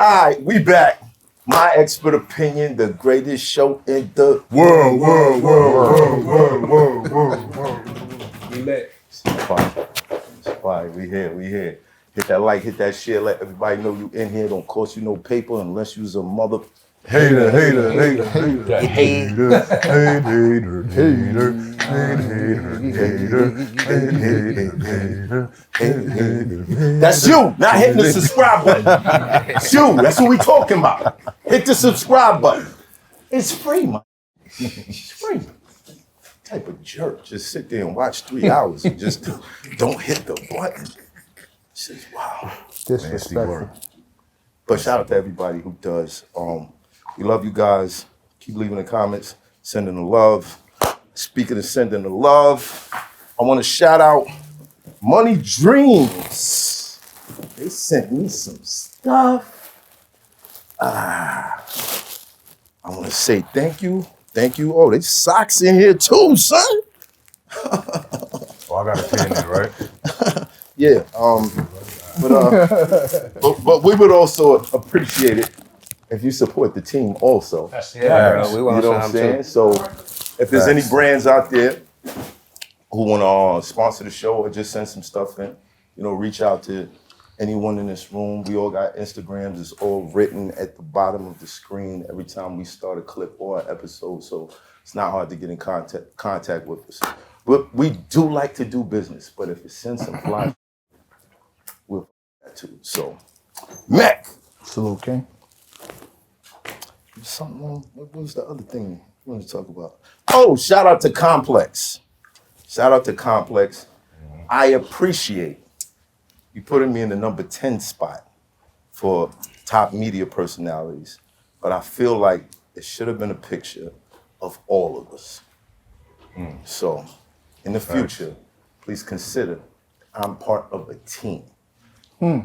All right, we back. My expert opinion, the greatest show in the world. We lit. It's fine. We here. Hit that like, hit that share, let everybody know you in here. Don't cost you no paper unless you's a mother. Hater. That's you, not hitting the subscribe button. That's you, that's what we talking about. Hit the subscribe button. It's free, man. It's free. Type of jerk, just sit there and watch 3 hours and just don't hit the button. It's just, wow. Disrespectful. But shout out to everybody who does. We love you guys. Keep leaving the comments, sending the love. Speaking of sending the love, I want to shout out Money Dreams. They sent me some stuff. I want to say thank you. Thank you. Oh, there's socks in here too, son. Oh, I got a pin there, right? Yeah. But we would also appreciate it if you support the team also. Yeah, we You want know what I'm saying? So if there's any brands out there who want to sponsor the show or just send some stuff in, reach out to anyone in this room. We all got Instagrams. It's all written at the bottom of the screen every time we start a clip or an episode. So it's not hard to get in contact with us. But we do like to do business. But if it sends some fly, we'll that too. So, MECC. Salute, King. What was the other thing you wanted to talk about? Oh, shout out to Complex. I appreciate you putting me in the number 10 spot for top media personalities, but I feel like it should have been a picture of all of us. So, in the future, please consider I'm part of a team. Yeah.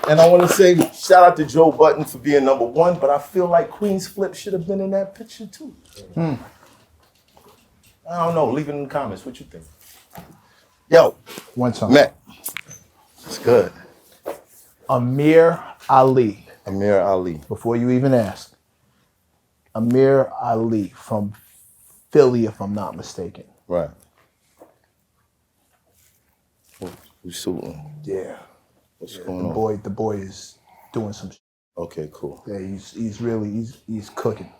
And I want to say shout out to Joe Button for being number 1, but I feel like Queen's Flip should have been in that picture too. I don't know. Leave it in the comments. What you think? Yo, One time. MECC. It's good. Amir Ali. Amir Ali. Before you even ask. Amir Ali from Philly, if I'm not mistaken. Right. Who's shooting? Yeah. What's going on? The boy is doing some shit. Okay, cool. Yeah, he's really cooking.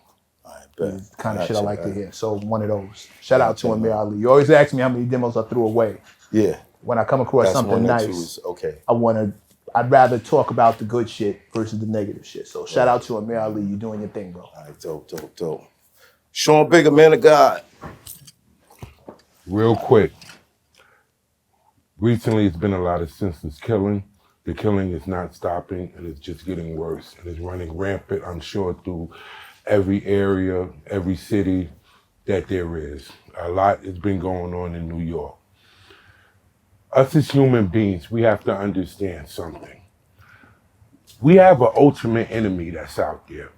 All right, bet. It's the kind of shit I like to hear. So one of those. Shout Yeah, out to Amir Ali. You always ask me how many demos I threw away. Yeah. When I come across That's something one that nice, choose. Okay. I'd rather talk about the good shit versus the negative shit. So shout out to Amir Ali. You doing your thing, bro. All right, dope. Sean Bigger, man of God. Real quick. Recently, it's been a lot of senseless killing. The killing is not stopping, and it's just getting worse. And it's running rampant, I'm sure, through every area, every city that there is. A lot has been going on in New York. Us as human beings, we have to understand something. We have an ultimate enemy that's out there.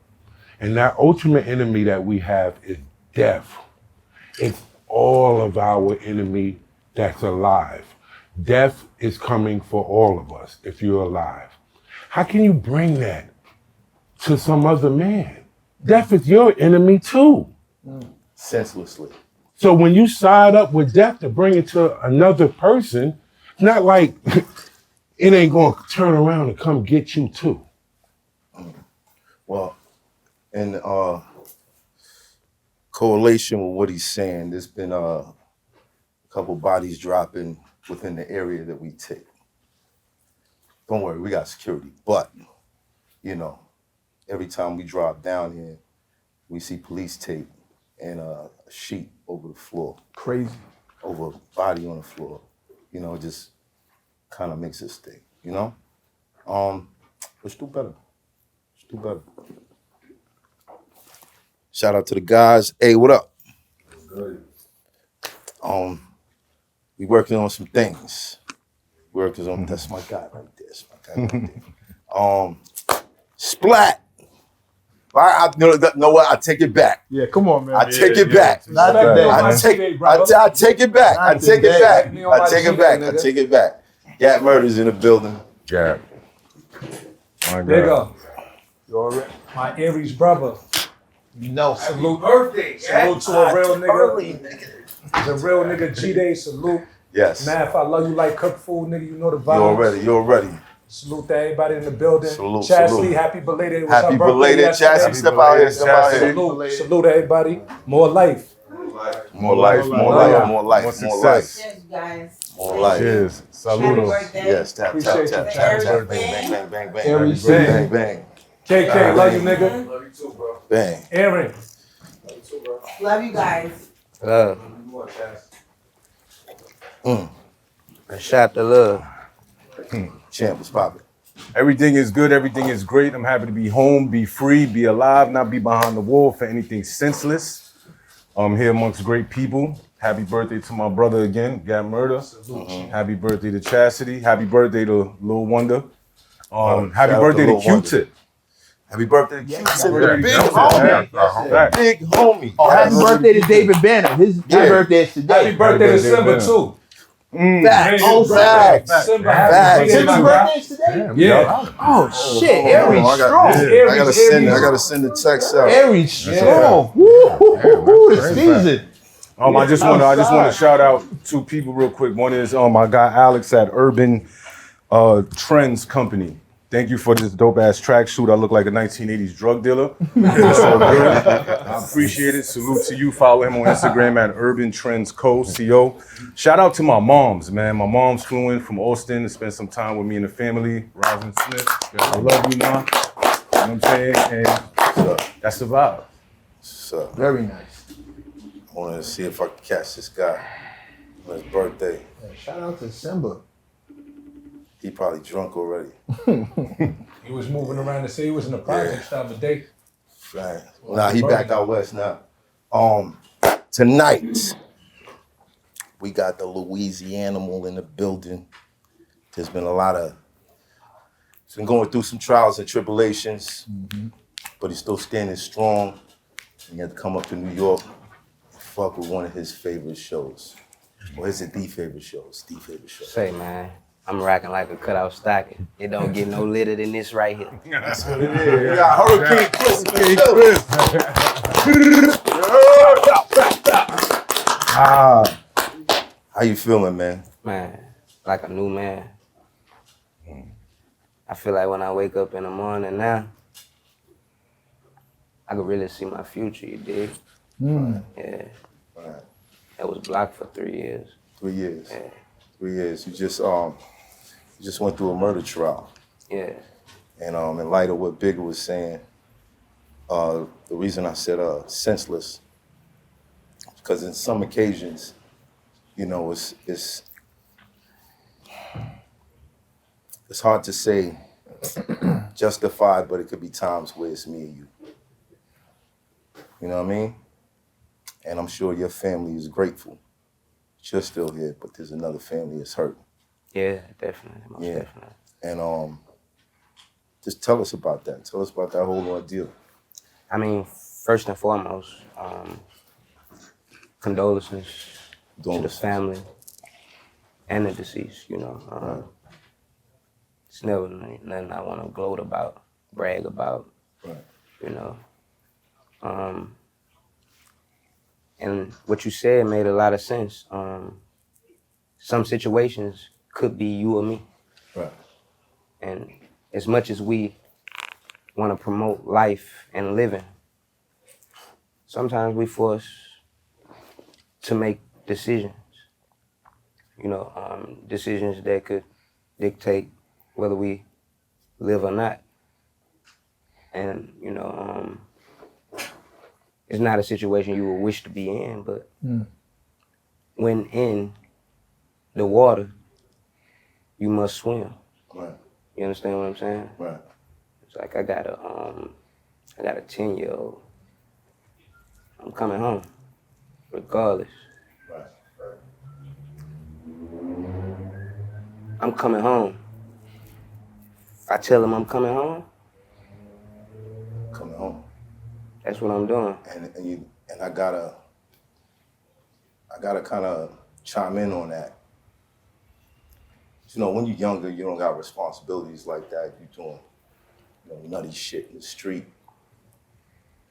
And that ultimate enemy that we have is death. It's all of our enemy that's alive. Death is coming for all of us if you're alive. How can you bring that to some other man? Death is your enemy too. Senselessly. So when you side up with death to bring it to another person, it's not like it ain't gonna turn around and come get you too. Well, in correlation with what he's saying, there's been a couple bodies dropping within the area that we take. Don't worry, we got security. But, every time we drop down here, we see police tape and a sheet over the floor. Crazy. Over a body on the floor. It just kind of makes us think, Let's do better. Shout out to the guys. Hey, what up? Good. We working on some things. That's my guy right there. Splat. know what? I take it back. Yeah, come on, man. I take it back. Not Respect today, me on man. my I take G-Day, brother. I take it back. I Not take it today. back. Respect me on my I take it G-Day, back. I nigga. take it back. Gat Murder's in the building. Yeah. My BIGGA, You already? my Aries brother. You know. Salute. Birthday, Salute to a real nigga. The real nigga G-Day, salute. Yes. Man, if I love you like cooked food, nigga, you know the You vibes. already. Salute to everybody in the building. Salute, Chastity, salute. happy belated. It was Happy her birthday belated yesterday. Chastity. Step out here. Step out here. Salute everybody. More life. More life. More life. life. More life. More More life. success. Yes, guys. More life. Cheers. Happy Saludos. birthday. Yes. Tap tap Appreciate tap you. tap Happy tap. birthday. Bang bang bang bang. Aries Bang season. bang KK, love you, nigga. Love you too, bro. bang. Aaron. Love you too, bro. Love you guys. Love. More, Chaz. A shot to love. Champ was popping. Everything is good. Everything is great. I'm happy to be home, be free, be alive, not be behind the wall for anything senseless. I'm here amongst great people. Happy birthday to my brother again, Gat Murder. Happy birthday to Chastity. Happy birthday to Lil Wonder. Happy shout out birthday to to Lil Wonder. Q-Tip. Happy birthday to Q-Tip, birthday the to big Q-Tip. homie. Fact. Big homie. Oh, happy birthday to David Banner. His birthday is today. Happy birthday to birthday, Simba, man. too. Facts. Oh, Facts. Simba, Facts. happy His birthday, birthday is today? Yeah. Oh, shit. Aries I strong. gotta send the text out. Aries strong. Woo, the season. I just want to shout out two people real quick. One is my guy Alex at Urban Trends Company. Thank you for this dope ass tracksuit. I look like a 1980s drug dealer. It's so good. I appreciate it. Salute to you. Follow him on Instagram at Urban Trends Co. Shout out to my moms, man. My mom's flew in from Austin to spend some time with me and the family. Robin Smith, I love you, ma. You know what I'm saying? And that's the vibe. So Very nice. I wanted to see if I could catch this guy on his birthday. Yeah, shout out to Simba. He probably drunk already. He was moving around the city. He was in the projects the other day. Right. Nah, he back out west now. Tonight we got the Louisianimal in the building. There's been he's been going through some trials and tribulations, but he's still standing strong. He had to come up to New York and fuck with one of his favorite shows. Or is it the favorite show? It's the favorite show. Say, man, I'm rocking like a cutout stocking. It don't get no litter than this right here. We got Hurricane Chris. How you feeling, man? Man, like a new man. I feel like when I wake up in the morning now, I can really see my future, you dig? Yeah. Right. That was blocked for 3 years. 3 years. Yeah. 3 years. You just went through a murder trial. Yeah. And in light of what Bigga was saying, the reason I said senseless, because in some occasions, you know, it's hard to say justified, but it could be times where it's me and you. You know what I mean? And I'm sure your family is grateful that you're still here, but there's another family that's hurt. Yeah, definitely. Most Yeah. definitely. And just tell us about that. Tell us about that whole ordeal. I mean, first and foremost, condolences to the family and the deceased, you know. It's never nothing I want to gloat about, brag about, Right. you know. And what you said made a lot of sense. Some situations could be you or me. Right. And as much as we want to promote life and living, sometimes we force to make decisions, you know, decisions that could dictate whether we live or not. And, you know, it's not a situation you would wish to be in, but when in the water, you must swim. Right. You understand what I'm saying? Right. It's like I got a 10-year-old. I'm coming home, regardless. Right. I'm coming home. If I tell him I'm coming home, Coming home. That's what I'm doing. And I gotta kind of chime in on that. You know, when you're younger, you don't got responsibilities like that. You're doing, you know, nutty shit in the street.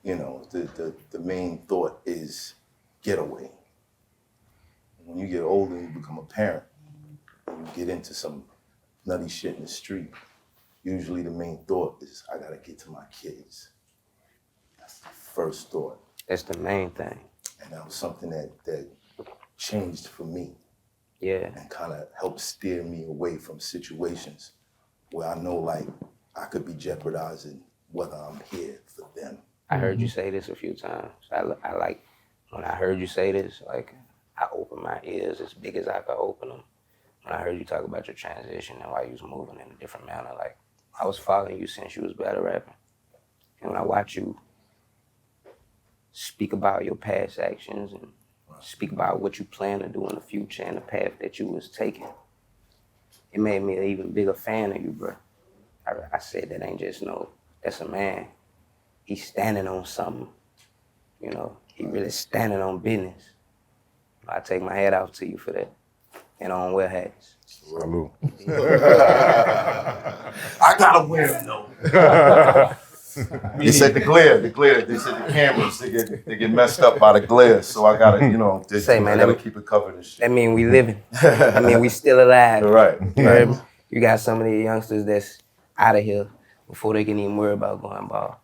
You know, the main thought is getaway. When you get older and you become a parent, and you get into some nutty shit in the street, usually the main thought is, I gotta get to my kids. That's the first thought. That's the main thing. And that was something that changed for me. Yeah. And kind of helped steer me away from situations where I know like I could be jeopardizing whether I'm here for them. I heard you say this a few times. I like, when I heard you say this, like, I opened my ears as big as I could open them. When I heard you talk about your transition and why you was moving in a different manner, like, I was following you since you was battle rapping. And when I watch you speak about your past actions and speak about what you plan to do in the future and the path that you was taking, it made me an even bigger fan of you, bro. I said that ain't just no, that's a man. He's standing on something, you know. He really standing on business. I take my hat off to you for that. And I don't wear hats. Salute. I gotta wear them though. They said the glare, they said the cameras, they get messed up by the glare. So I gotta, you know, Say, man, I gotta keep it covered and shit. That mean we living. I mean we still alive. Right. You heard me? You got some of the youngsters that's out of here before they can even worry about going bald.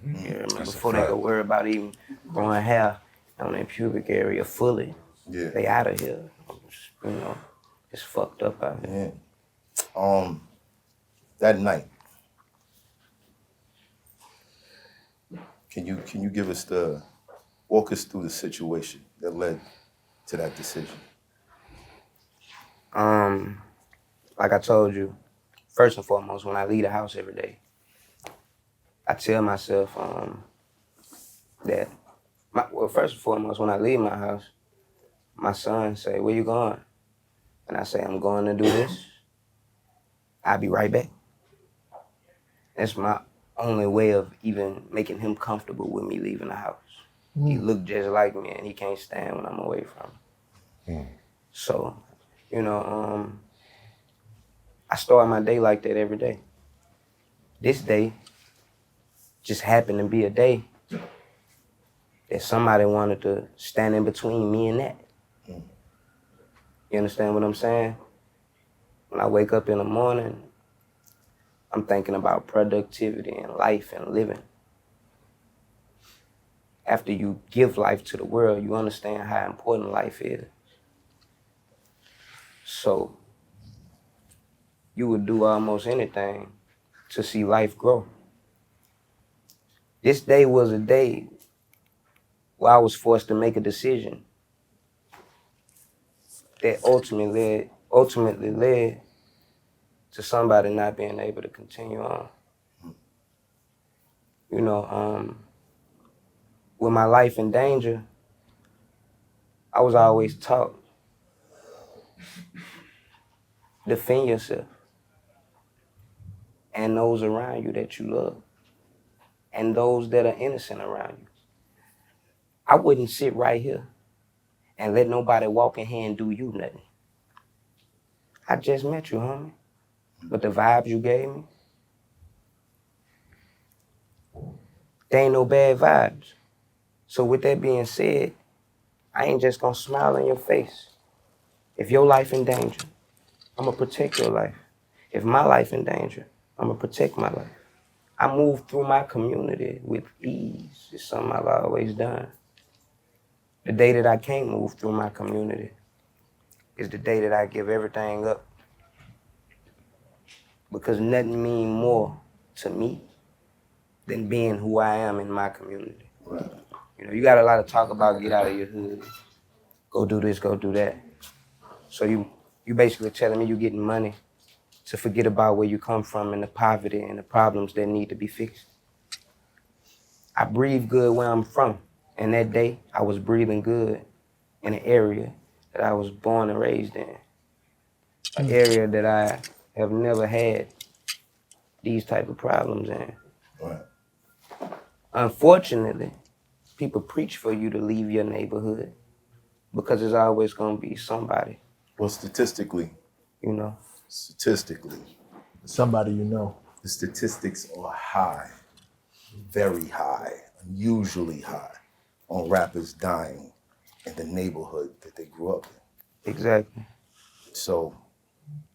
You heard me? Before they can worry about even growing hair on their pubic area fully. Yeah. They out of here. You know, it's fucked up out here. Yeah. That night, can you give us walk us through the situation that led to that decision? Like I told you, first and foremost, when I leave the house every day, I tell myself that, first and foremost, when I leave my house, my son say, where you going? And I say, I'm going to do this. I'll be right back. That's my only way of even making him comfortable with me leaving the house. He look just like me and he can't stand when I'm away from him. So, you know, I start my day like that every day. This day just happened to be a day that somebody wanted to stand in between me and that. You understand what I'm saying? When I wake up in the morning, I'm thinking about productivity and life and living. After you give life to the world, you understand how important life is. So you would do almost anything to see life grow. This day was a day where I was forced to make a decision that ultimately led to somebody not being able to continue on. You know, with my life in danger, I was always taught, defend yourself and those around you that you love and those that are innocent around you. I wouldn't sit right here and let nobody walk in here and do you nothing. I just met you, homie. But the vibes you gave me, they ain't no bad vibes. So with that being said, I ain't just gonna smile in your face. If your life in danger, I'm gonna protect your life. If my life in danger, I'm gonna protect my life. I move through my community with ease. It's something I've always done. The day that I can't move through my community is the day that I give everything up. Because nothing means more to me than being who I am in my community. Right. You know, you got a lot of talk about get out of your hood, go do this, go do that. So you basically telling me you getting money to forget about where you come from and the poverty and the problems that need to be fixed. I breathe good where I'm from. And that day, I was breathing good in an area that I was born and raised in. An area that I have never had these type of problems in. Right. Unfortunately, people preach for you to leave your neighborhood because there's always gonna be somebody, Well, statistically, you know. Somebody you know. the statistics are high, very high, unusually high, on rappers dying in the neighborhood that they grew up in. Exactly. So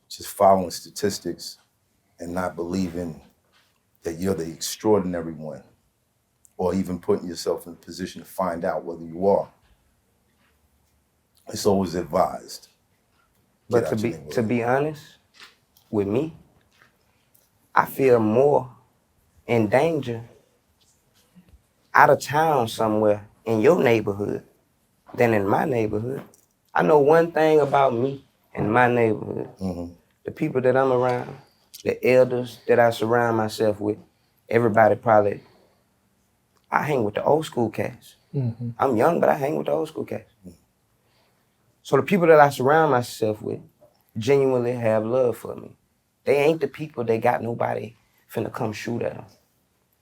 just following statistics and not believing that you're the extraordinary one, or even putting yourself in a position to find out whether you are. It's always advised. But Get out your neighborhood. to be honest with me, I feel more in danger out of town somewhere in your neighborhood than in my neighborhood. I know one thing about me and my neighborhood. The people that I'm around, the elders that I surround myself with, everybody probably, I hang with the old school cats. I'm young, but I hang with the old school cats. So the people that I surround myself with genuinely have love for me. They ain't the people that got nobody finna come shoot at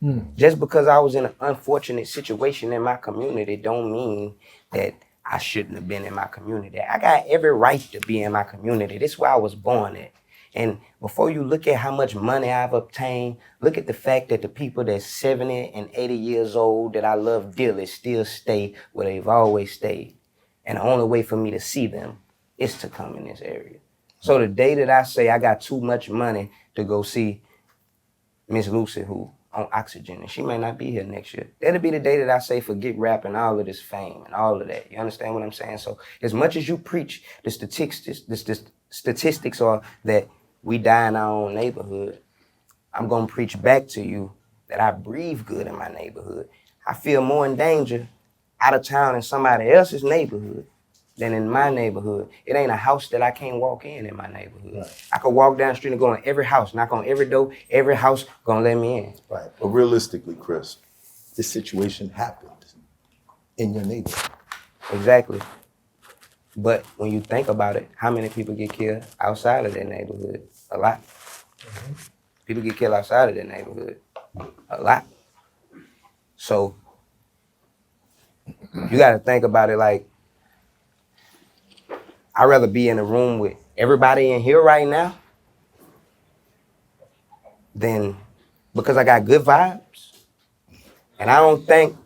them. Just because I was in an unfortunate situation in my community don't mean that I shouldn't have been in my community. I got every right to be in my community. This is where I was born at. And before you look at how much money I've obtained, look at the fact that the people that's 70 and 80 years old that I love dearly still stay where they've always stayed. And the only way for me to see them is to come in this area. So the day that I say I got too much money to go see Miss Lucy, who on oxygen, and she may not be here next year, that'll be the day that I say forget rap and all of this fame and all of that. You understand what I'm saying? So as much as you preach, the statistics are that we die in our own neighborhood, I'm gonna preach back to you that I breathe good in my neighborhood. I feel more in danger out of town in somebody else's neighborhood than in my neighborhood. It ain't a house that I can't walk in my neighborhood. Right. I could walk down the street and go in every house, knock on every door, every house gonna let me in. Right. But realistically, Chris, this situation happened in your neighborhood. Exactly. But when you think about it, how many people get killed outside of their neighborhood? A lot. People get killed outside of their neighborhood. A lot. So you gotta think about it like, I'd rather be in a room with everybody in here right now than, because I got good vibes. And I don't think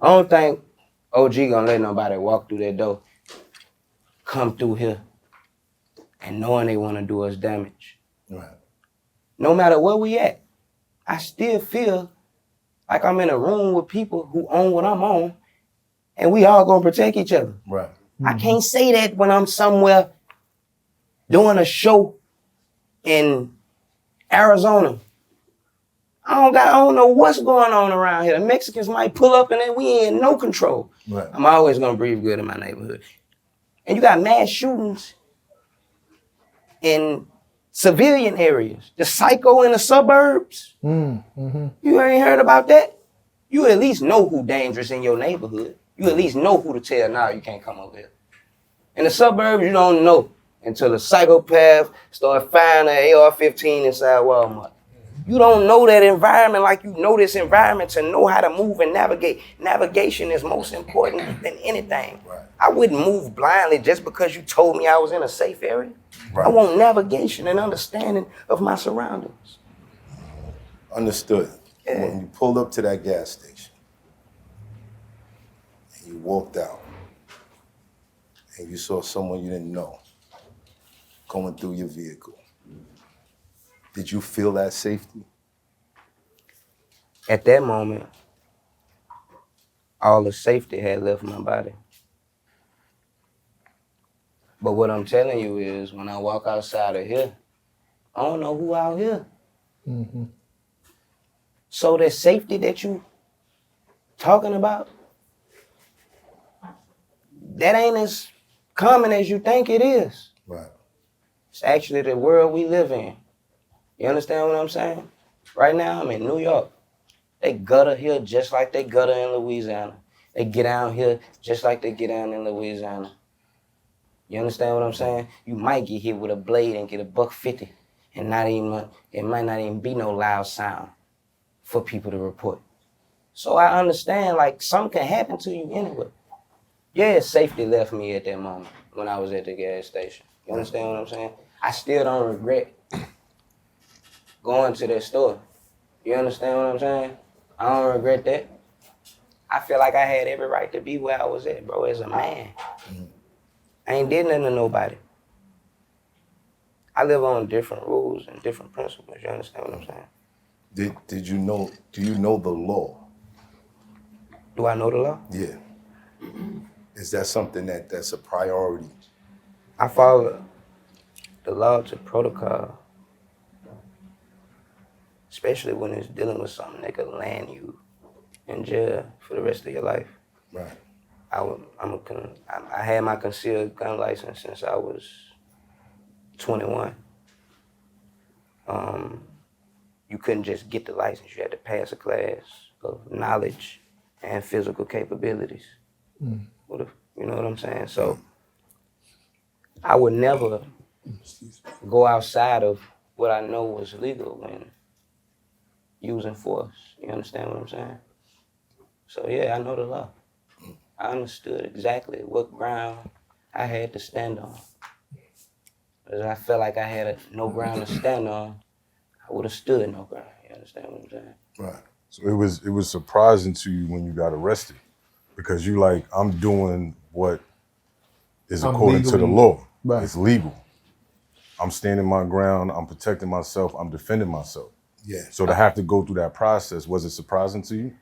OG gonna let nobody walk through that door, come through here, and knowing they wanna do us damage. Right. No matter where we at, I still feel like I'm in a room with people who own what I'm on, and we all gonna protect each other. Right. I can't say that when I'm somewhere doing a show in Arizona. I don't know what's going on around here. The Mexicans might pull up and then we ain't in no control. Right. I'm always gonna breathe good in my neighborhood. And you got mass shootings in civilian areas. The psycho in the suburbs. You ain't heard about that? You at least know who dangerous in your neighborhood. You at least know who to tell now you can't come over here. In the suburbs, you don't know until a psychopath start firing an AR-15 inside Walmart. You don't know that environment like you know this environment to know how to move and navigate. Navigation is most important than anything. Right. I wouldn't move blindly just because you told me I was in a safe area. Right. I want navigation and understanding of my surroundings. Understood. Yeah. When you pulled up to that gas station and you walked out and you saw someone you didn't know going through your vehicle, did you feel that safety? At that moment, all the safety had left my body. But what I'm telling you is when I walk outside of here, I don't know who out here. So that safety that you talking about, that ain't as common as you think it is. Right. It's actually the world we live in. You understand what I'm saying? Right now, I'm in New York. They gutter here just like they gutter in Louisiana. They get down here just like they get down in Louisiana. You understand what I'm saying? You might get hit with a blade and get $150, and it might not even be no loud sound for people to report. So I understand, like, something can happen to you anyway. Yeah, safety left me at that moment when I was at the gas station. You understand what I'm saying? I still don't regret going to that store. You understand what I'm saying? I don't regret that. I feel like I had every right to be where I was at, bro, as a man. I ain't did nothing to nobody. I live on different rules and different principles. You understand what I'm saying? Do you know the law? Do I know the law? Yeah. Is that something that's a priority? I follow the law to protocol, especially when it's dealing with something that could land you in jail for the rest of your life. Right. I had my concealed gun license since I was 21. You couldn't just get the license. You had to pass a class of knowledge and physical capabilities. You know what I'm saying? So I would never go outside of what I know was legal when using force. You understand what I'm saying? So yeah, I know the law. I understood exactly what ground I had to stand on. Because I felt like I had no ground to stand on, I would have stood no ground. You understand what I'm saying? Right. So it was surprising to you when you got arrested because you like, I'm doing what is according to the law. Right. It's legal. I'm standing my ground. I'm protecting myself. I'm defending myself. Yeah. So to have to go through that process, was it surprising to you?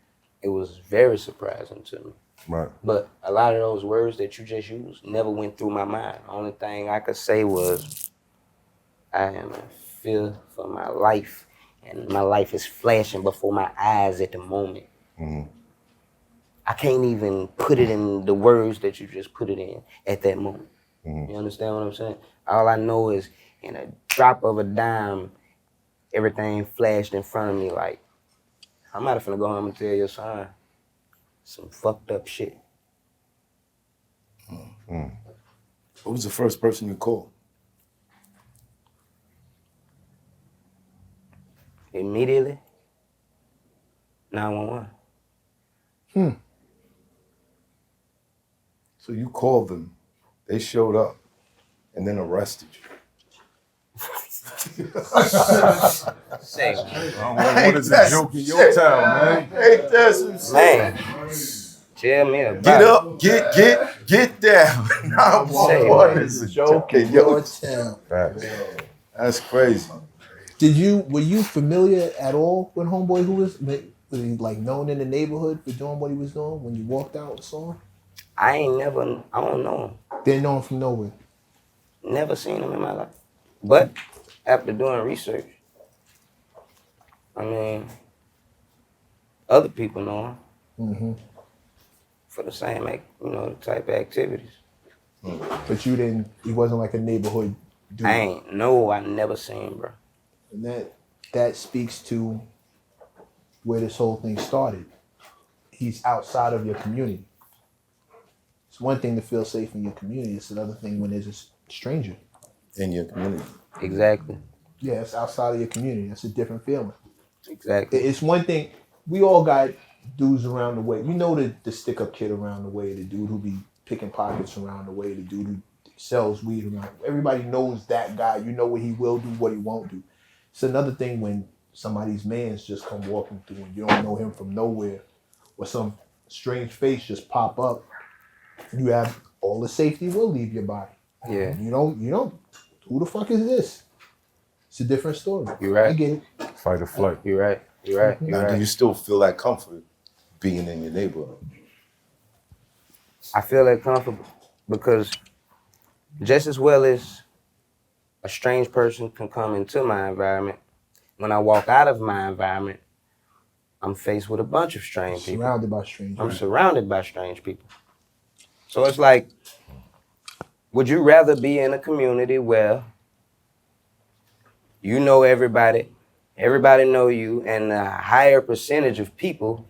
It was very surprising to me. Right. But a lot of those words that you just used never went through my mind. The only thing I could say was, I am in fear for my life, and my life is flashing before my eyes at the moment. I can't even put it in the words that you just put it in at that moment. You understand what I'm saying? All I know is in a drop of a dime, everything flashed in front of me like, I'm not finna go home and tell your son some fucked up shit. Who was the first person you called? Immediately, 911. So you called them, they showed up, and then arrested you. Say, What is a joke in your town, man? Ain't that some shit? man, tell me about Get it. up, get down. 911 is a joke in your town. Facts. That's crazy. Were you familiar at all with Homeboy, was he like known in the neighborhood for doing what he was doing when you walked out and saw him? I don't know him. Didn't know him from nowhere. Never seen him in my life. But after doing research, I mean, other people know him for the same, type of activities. But he wasn't like a neighborhood dude. I never seen, bro. And that speaks to where this whole thing started. He's outside of your community. It's one thing to feel safe in your community. It's another thing when there's a stranger In your community. Exactly. Yeah, it's outside of your community. That's a different feeling. Exactly. It's one thing. We all got dudes around the way. You know the stick-up kid around the way, the dude who be picking pockets around the way, the dude who sells weed around. Everybody knows that guy. You know what he will do, what he won't do. It's another thing when somebody's mans just come walking through and you don't know him from nowhere, or some strange face just pop up. You have all the safety will leave your body. Yeah. You don't. Who the fuck is this? It's a different story. You're right. I get it. Fight or flight. You're right. You're right. You're Now, right. do you still feel that comfort being in your neighborhood? I feel that comfortable because just as well as a strange person can come into my environment, when I walk out of my environment, I'm faced with a bunch of strange people. Surrounded by strangers. I'm surrounded by strange people. So it's like, would you rather be in a community where you know everybody know you, and a higher percentage of people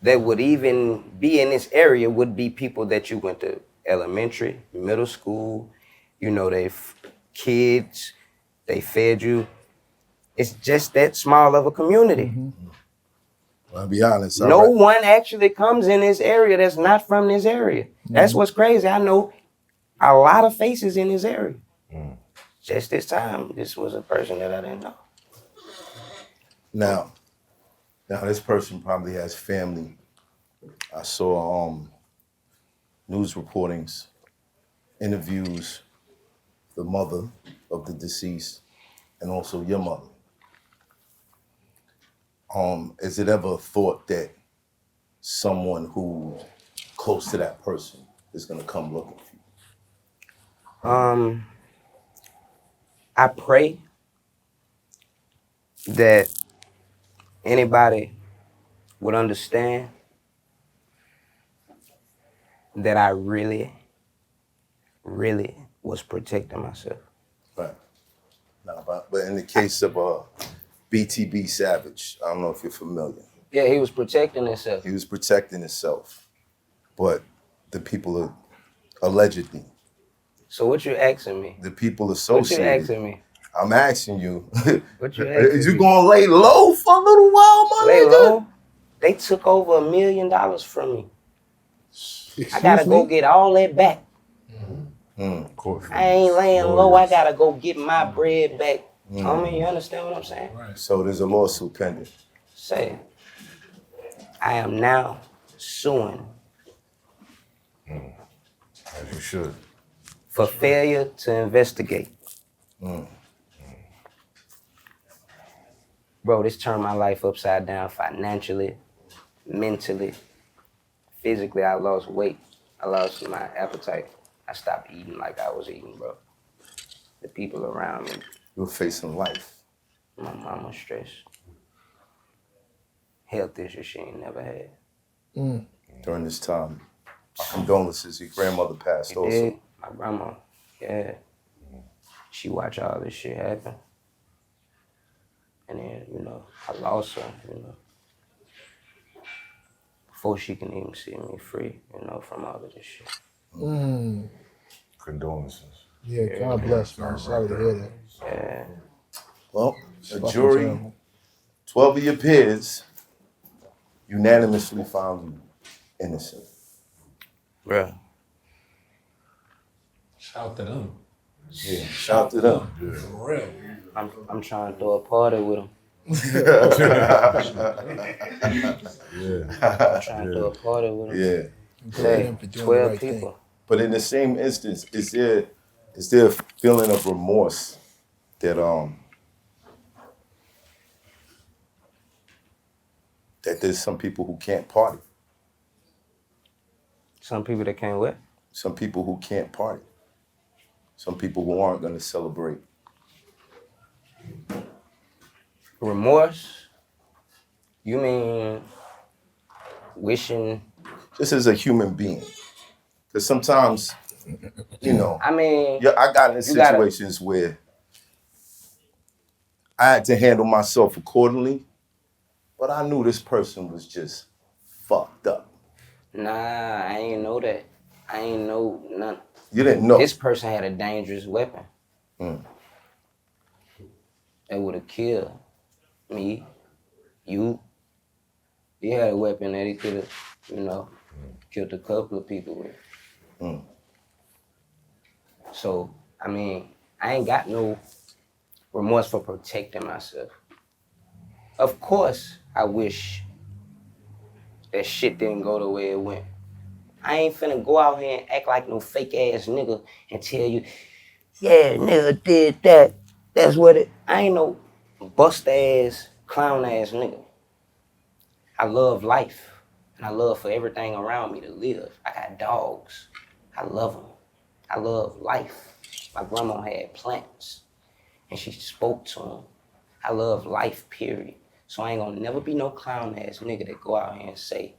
that would even be in this area would be people that you went to elementary, middle school, they kids, they fed you. It's just that small of a community. I'll be honest. No one actually comes in this area that's not from this area. That's what's crazy. I know a lot of faces in this area. Just this time, this was a person that I didn't know. Now this person probably has family. I saw news reportings, interviews, the mother of the deceased, and also your mother. Is it ever a thought that someone who's close to that person is gonna come looking for you? I pray that anybody would understand that I really, really was protecting myself. Right. Now, but in the case of BTB Savage, I don't know if you're familiar. Yeah, he was protecting himself. He was protecting himself, but the people are allegedly. So what you asking me? The people What associated. you asking me? I'm asking you. What you asking Is you me? gonna lay low for a little while, my Lay nigga? low? They took over $1 million from me. I gotta go get all that back. I ain't laying low. I gotta go get my bread back. Homie, you understand what I'm saying? Right. So there's a lawsuit pending. Say, I am now suing As you should. for failure to investigate. Bro, this turned my life upside down financially, mentally, physically. I lost weight. I lost my appetite. I stopped eating like I was eating, bro. The people around me, You're facing life. my mama stressed. Health issues she ain't never had. During this time. My condolences. Your grandmother passed also. Did my grandma, yeah. She watched all this shit happen. And then, you know, I lost her, you know. Before she can even see me free, you know, from all of this shit. Condolences. Yeah, God bless, man. Sorry to hear that. Yeah. Well, a Fucking jury, terrible. 12 of your peers unanimously found you innocent. Bruh. Shout to them. Yeah, shout to them. For real. I'm trying to throw a party with them. I'm trying to throw a party with them. Yeah. Say, them for doing the 12 right thing. people. But in the same instance, is there a feeling of remorse that that there's some people who can't party? Some people that can't what? Some people who can't party. Some people who aren't gonna celebrate. Remorse? You mean wishing? Just as a human being. Because sometimes, you know, I mean, yeah, I got in you gotta- situations where I had to handle myself accordingly, but I knew this person was just fucked up. nah, I ain't know that. I ain't know none. You didn't know. This person had a dangerous weapon. That would have killed me, you. He had a weapon that he could have, you know, killed a couple of people with. So, I mean, I ain't got no remorse for protecting myself. Of course, I wish that shit didn't go the way it went. I ain't finna go out here and act like no fake ass nigga and tell you, yeah, nigga did that. That's what it. I ain't no bust ass, clown ass nigga. I love life, and I love for everything around me to live. I got dogs. I love them. I love life. My grandma had plants, and she spoke to them. I love life, period. So I ain't gonna never be no clown ass nigga that go out here and say,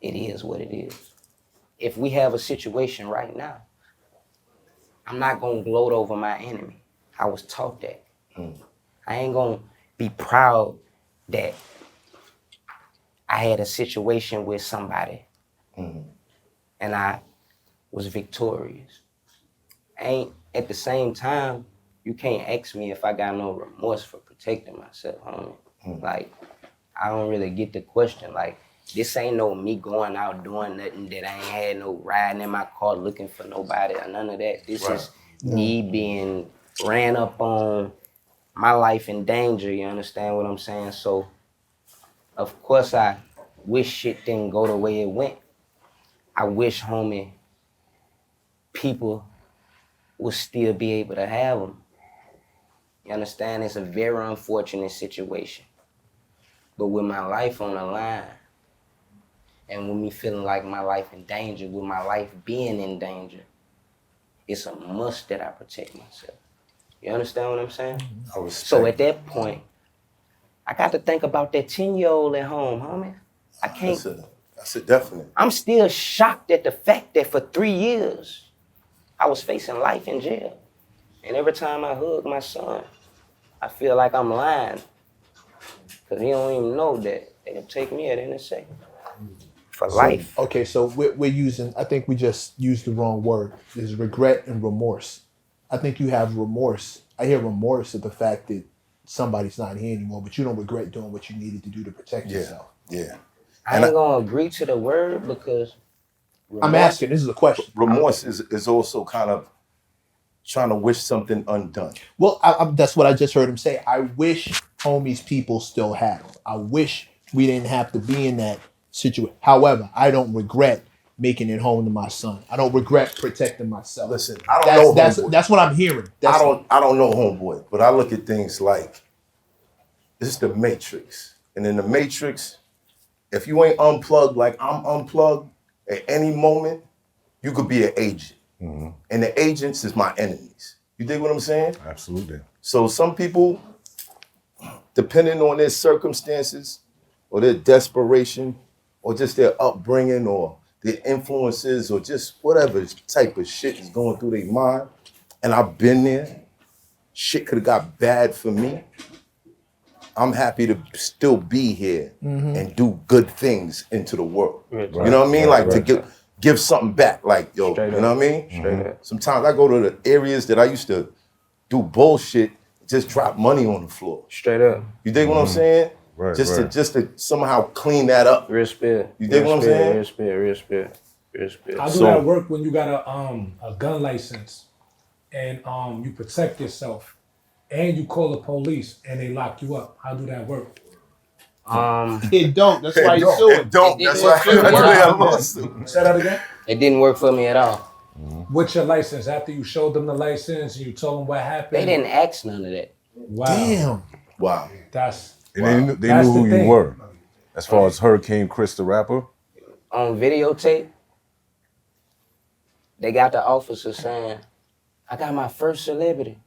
it is what it is. If we have a situation right now, I'm not gonna gloat over my enemy. I was taught that. I ain't gonna be proud that I had a situation with somebody and I was victorious. At the same time, you can't ask me if I got no remorse for protecting myself, homie. Like, I don't really get the question. Like, this ain't no me going out doing nothing that I ain't had no riding in my car looking for nobody or none of that. This is me being ran up on, my life in danger, you understand what I'm saying? So, of course, I wish shit didn't go the way it went. I wish, homie, people would still be able to have them. You understand? It's a very unfortunate situation. But with my life on the line, and with me feeling like my life in danger, with my life being in danger, it's a must that I protect myself. You understand what I'm saying? So at that point, I got to think about that 10-year-old at home, homie. I can't. That's a definite. I'm still shocked at the fact that for 3 years, I was facing life in jail. And every time I hug my son, I feel like I'm lying. Because he don't even know that they can take me at any second. For life. Okay, so we're using, I think we just used the wrong word. There's regret and remorse. I think you have remorse. I hear remorse at the fact that somebody's not here anymore, but you don't regret doing what you needed to do to protect yourself. Yeah. I ain't gonna agree to the word because I'm asking, this is a question. Remorse is also kind of trying to wish something undone. Well, that's what I just heard him say. I wish homies people still had them. I wish we didn't have to be in that situation. However, I don't regret making it home to my son. I don't regret protecting myself. Listen, I don't know homeboy. That's what I'm hearing. I don't know homeboy, but I look at things like this is the Matrix. And in the Matrix, if you ain't unplugged like I'm unplugged at any moment, you could be an agent. Mm-hmm. And the agents is my enemies. You dig what I'm saying? Absolutely. So some people, depending on their circumstances or their desperation or just their upbringing or their influences or just whatever type of shit is going through their mind, and I've been there, shit could have got bad for me. I'm happy to still be here and do good things into the world. Right. You know what I mean? To give something back. Like, yo, straight you know what I mean? Straight up. Sometimes I go to the areas that I used to do bullshit, just drop money on the floor. Straight up. You dig what I'm saying? Right, just to somehow clean that up. Real spirit. You dig what I'm saying? Real spirit. How do that work when you got a gun license and you protect yourself and you call the police and they lock you up? How do that work? It don't. That's why you suing. It don't. That's why I lost it. Say that again? It didn't work for me at all. With your license, after you showed them the license and you told them what happened? They didn't ask none of that. Wow. Damn. Wow. And they knew who you were. As far as Hurricane Chris the rapper? On videotape, they got the officer saying, I got my first celebrity.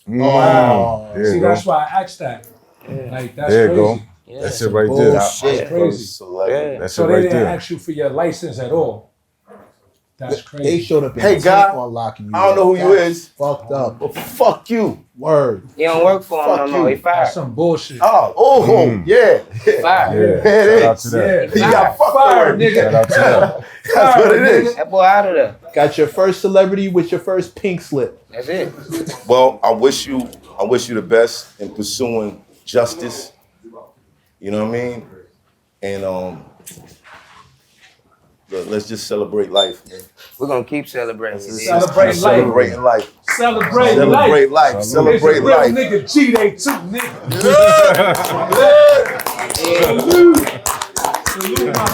Wow. See, go. that's why I asked that. Like, that's There you crazy. go. Yeah. That's it right there. That's crazy. Yeah. That's So it they right didn't there. ask you for your license at all. That's crazy. They showed up in Hey, the guy, tank on locking you I don't know who up. you That's is. Fucked up. Well, fuck you. Word. He don't work for him no Fuck more. you. He fired. That's some bullshit. Yeah. Fired. Yeah. It Shout out is. to that. You got fucked Fired, already. nigga. Shout out to that. That's what it is. That boy out of there. Got your first celebrity with your first pink slip. That's it. Well, I wish you the best in pursuing justice. You know what I mean? And let's just celebrate life, man. We're gonna keep celebrating. Celebrate life. Celebrating life. Celebrate Celebrate life. life. Celebrate It's a real life. nigga G-Day too, nigga. Salute my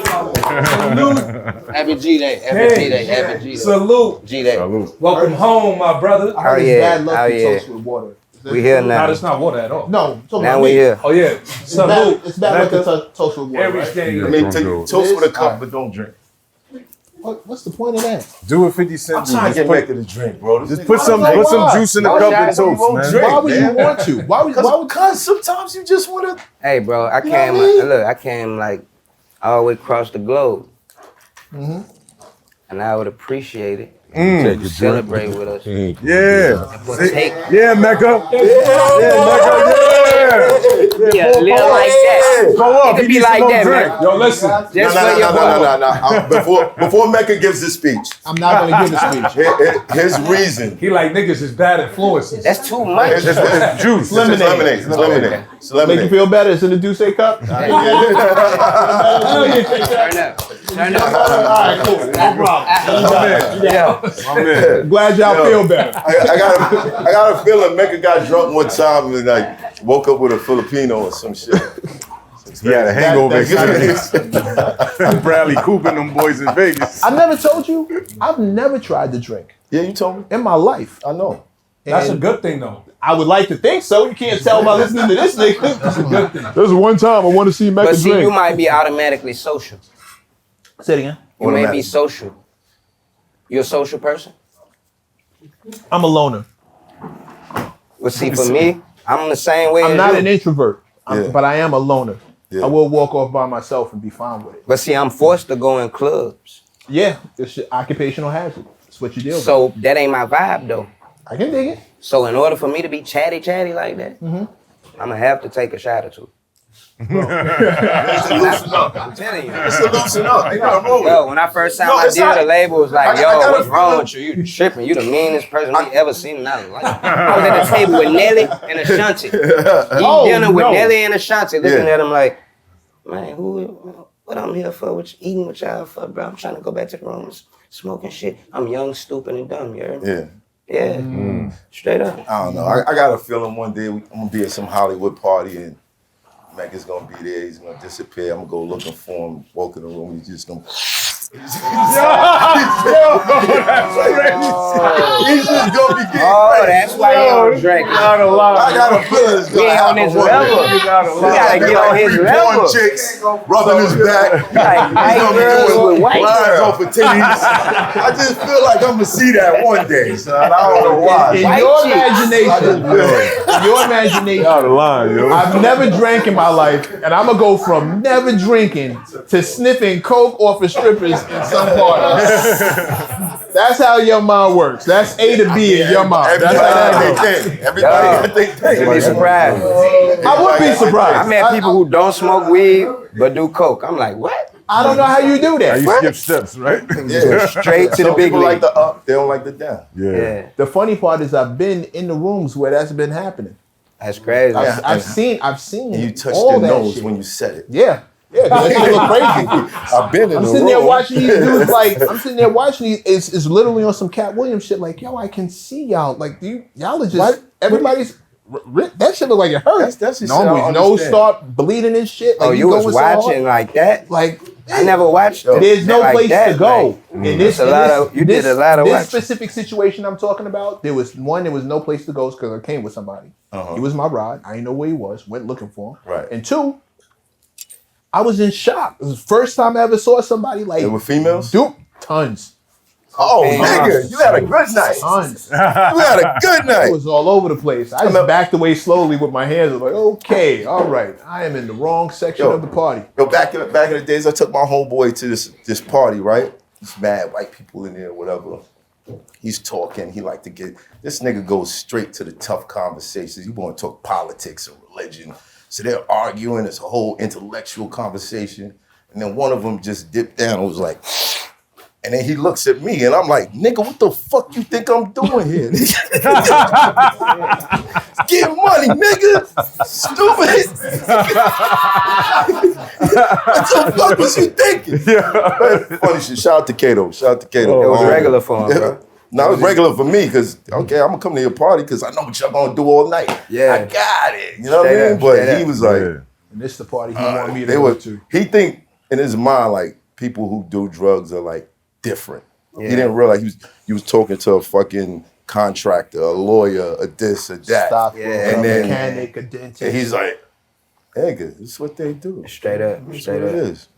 fellas. Salute. Happy G-Day. Happy Hey, G-Day. Happy G-Day. Salute. G-Day. Salute. Welcome home, my brother. I heard it's yeah. bad luck Oh, to yeah. toast with water. We here Nah, now. that's not water at all. No, I'm talking Now about we me. here. Oh yeah. It's bad, Salute. it's bad luck to toast with water, Every right? day. I mean, Don't take do it. toast with a Alright. cup, but don't drink. What's the point of that? Do what 50 Cent I'm do. trying to Just get put, Mecca to drink, bro. just put I some don't know why. juice in the No cup shot, and but you toast, won't man. drink. Why would man. you want to? Why would Because sometimes you just want to. Hey, bro, I You know what I came. mean? Look, I came like all the way across the globe, and I would appreciate it. Take You a celebrate with us. Yeah. But take Yeah, Mecca. Yeah, Mecca. Yeah, live like that. Go up. It could He be needs like some that, drink. man. Yo, listen. Just for your boy. No. Before Mecca gives his speech, I'm not gonna give a speech. his reason. He like niggas is bad influences. That's too much. It's juice. Lemonade. It's lemonade. It's Make you lemonade. feel better? It's in the Douce cup. Turn up. Turn up. All right, cool. No problem. Yeah. My man. Glad y'all feel better. I got a feeling Mecca got drunk one time and like woke up with a Filipino or some shit. He had a hangover in That's Saturday. Bradley Cooper and them boys in Vegas. I never told you. I've never tried to drink Yeah, you told me. in my life. I know. That's a And good thing though. I would like to think so. You can't tell by listening to this nigga. That's a good thing. There's one time I want to see Mecca But see, drink. you might be automatically social. Say it again. You may be Automatic. social. You're a social person? I'm a loner. Well, see, for me, I'm the same way I'm as not you. an introvert, Yeah. but I am a loner. Yeah. I will walk off by myself and be fine with it. But see, I'm forced to go in clubs. Yeah, it's your occupational hazard. That's what you deal with. So that ain't my vibe, though. I can dig it. So in order for me to be chatty like that, I'm gonna have to take a shot or two. Loosen up. I'm telling you. It's a loosen up. Ain't nothing wrong with Yo, it. when I first signed No, my it's deal, not- the label was like, I yo, gotta what's wrong feel- with you? You tripping. You the meanest person we ever seen in our life. I was at the table with Nelly and Ashanti. Eating dinner with Nelly and Ashanti, looking Yeah. at him like, man, what I'm here for? What you eating with y'all for, bro? I'm trying to go back to the room, smoking shit. I'm young, stupid, and dumb, you heard me? Yeah. Yeah, straight up. I don't know. I got a feeling one day I'm gonna be at some Hollywood party and Mecca's gonna be there. He's gonna disappear. I'm gonna go looking for him. Walk in the room. He's just gonna. He's just gonna be getting Oh, crazy. that's why you don't drink. I got a feeling it's We gonna ain't on happen his one level. day. We gotta get on his Porn level. chicks rubbing his back. Like white He's gonna be girls doing with white lines girls. off of titties. I just feel like I'm gonna see that one day, son. I don't know why. In White your chicks. imagination, Out of line, yo. I've never drank in my life, and I'm gonna go from never drinking to sniffing coke off of strippers in some party. That's how your mind works. That's A to B in your mind. That's how that goes. Everybody think You'd be surprised. I would be surprised. I met people who don't smoke weed but do coke. I'm like, what? I don't know how you do Now that. you skip steps, right? Yeah. Straight to the Some big people league. like the up, they don't like the down. Yeah, The funny part is I've been in the rooms where that's been happening. that's crazy. Yeah. I've seen And you touched all your that nose shit. when you said it. Yeah. 'Cause that shit look crazy. I've been in I'm the sitting there room. watching these dudes like I'm sitting there watching these. It's literally on some Cat Williams shit. Like, yo, I can see y'all. Like, y'all are just What? everybody's. That shit look like it hurts. That's the shit no, I don't his nose understand. start bleeding and shit. Like, Oh, you was going so hard. watching like that? Like, I never watched it. there's no like place that, to go. like, And this, That's a lot of- you did a lot of this watching. specific situation I'm talking about. There was no place to go because I came with somebody. Uh-huh. He was my ride. I didn't know where he was. Went looking for him. Right. And two, I was in shock. It was the first time I ever saw somebody like They were females? Dude, tons. Oh, Damn. nigga, you had a good night. Tons. You had a good It night. was all over the place. I just backed away slowly with my hands. I was like, okay, all right. I am in the wrong section Yo. of the party. Yo, back in the days, I took my homeboy to this party, right? There's mad white people in there, whatever. He's talking. He like to get this nigga goes straight to the tough conversations. You want to talk politics or religion. So they're arguing. It's a whole intellectual conversation. And then one of them just dipped down and was like, and then he looks at me and I'm like, nigga, what the fuck you think I'm doing here? Get money, nigga. Stupid. What the fuck was you thinking? Funny shit. Shout out to Kato. Shout out to Kato. It was regular for him, bro. No, it was regular for me because, okay, I'm going to come to your party because I know what y'all going to do all night. Yeah. I got it. You know what I Straight mean? up, But straight he up. was like, Yeah. And this is the party he wanted me to they go were, to. he think in his mind, like, people who do drugs are like different. Yeah. He didn't realize he was talking to a fucking contractor, a lawyer, a this, a that. Stop. Yeah. A And then- mechanic, a dentist. And he's like, nigga, this is what they do. Straight up, That's straight what it up. is.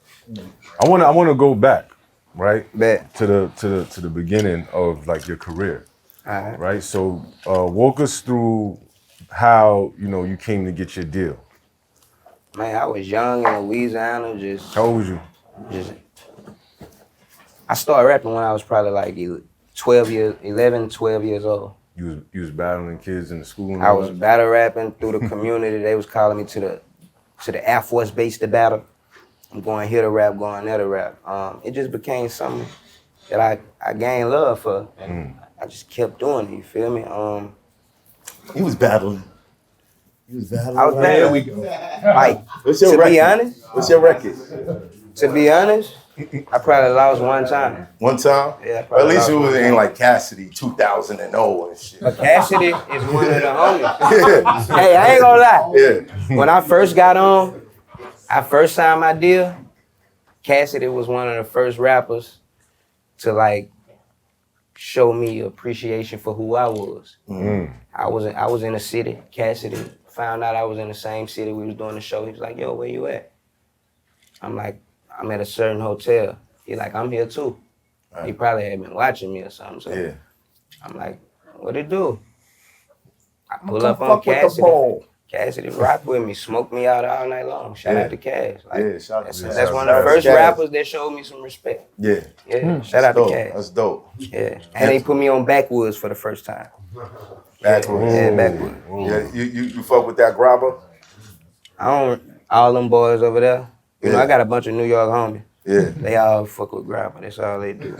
I wanna go back, right? Bet. To the beginning of like your career. All right. Right? So walk us through how, you came to get your deal. Man, I was young in Louisiana, just How old was you? I started rapping when I was probably like 11, 12 years old. You was battling kids in the school and I all was that? battle rapping through the community. They was calling me to the Air Force base to battle. I'm going here to rap, going there to rap. It just became something that I gained love for. And I just kept doing it, you feel me? He was battling. He was battling. I was There battling. we go. Like, What's your to record? be honest, What's your record? to be honest, I probably lost one time. One time? Yeah, But at least probably it lost was one ain't time. like Cassidy 2000 and 0 and shit. But Cassidy is one of the homies. Yeah. Hey, I ain't gonna lie. Yeah. When I first got on, I first signed my deal, Cassidy was one of the first rappers to like show me appreciation for who I was. I was in the city. Cassidy found out I was in the same city. We was doing the show. He was like, "Yo, where you at?" I'm like, "I'm at a certain hotel." He like, "I'm here too." He probably had been watching me or something. So Yeah. I'm like, "What it do?" I pull Come up on fuck with the Cassidy. ball. Cassidy rock with me, smoked me out all night long. Shout out to Cass. Like, Yeah, shout out that's, to that's Cass. one of the Shout out first to Cass. rappers that showed me some respect. Yeah. Yeah, shout out to Dope. Cass. That's dope. Yeah, and they put me on Backwoods for the first time. Backwoods. Yeah, Backwoods. Yeah, you fuck with that grabber? I don't, all them boys over there. You know, Yeah. I got a bunch of New York homies. Yeah. They all fuck with grabber. That's all they do.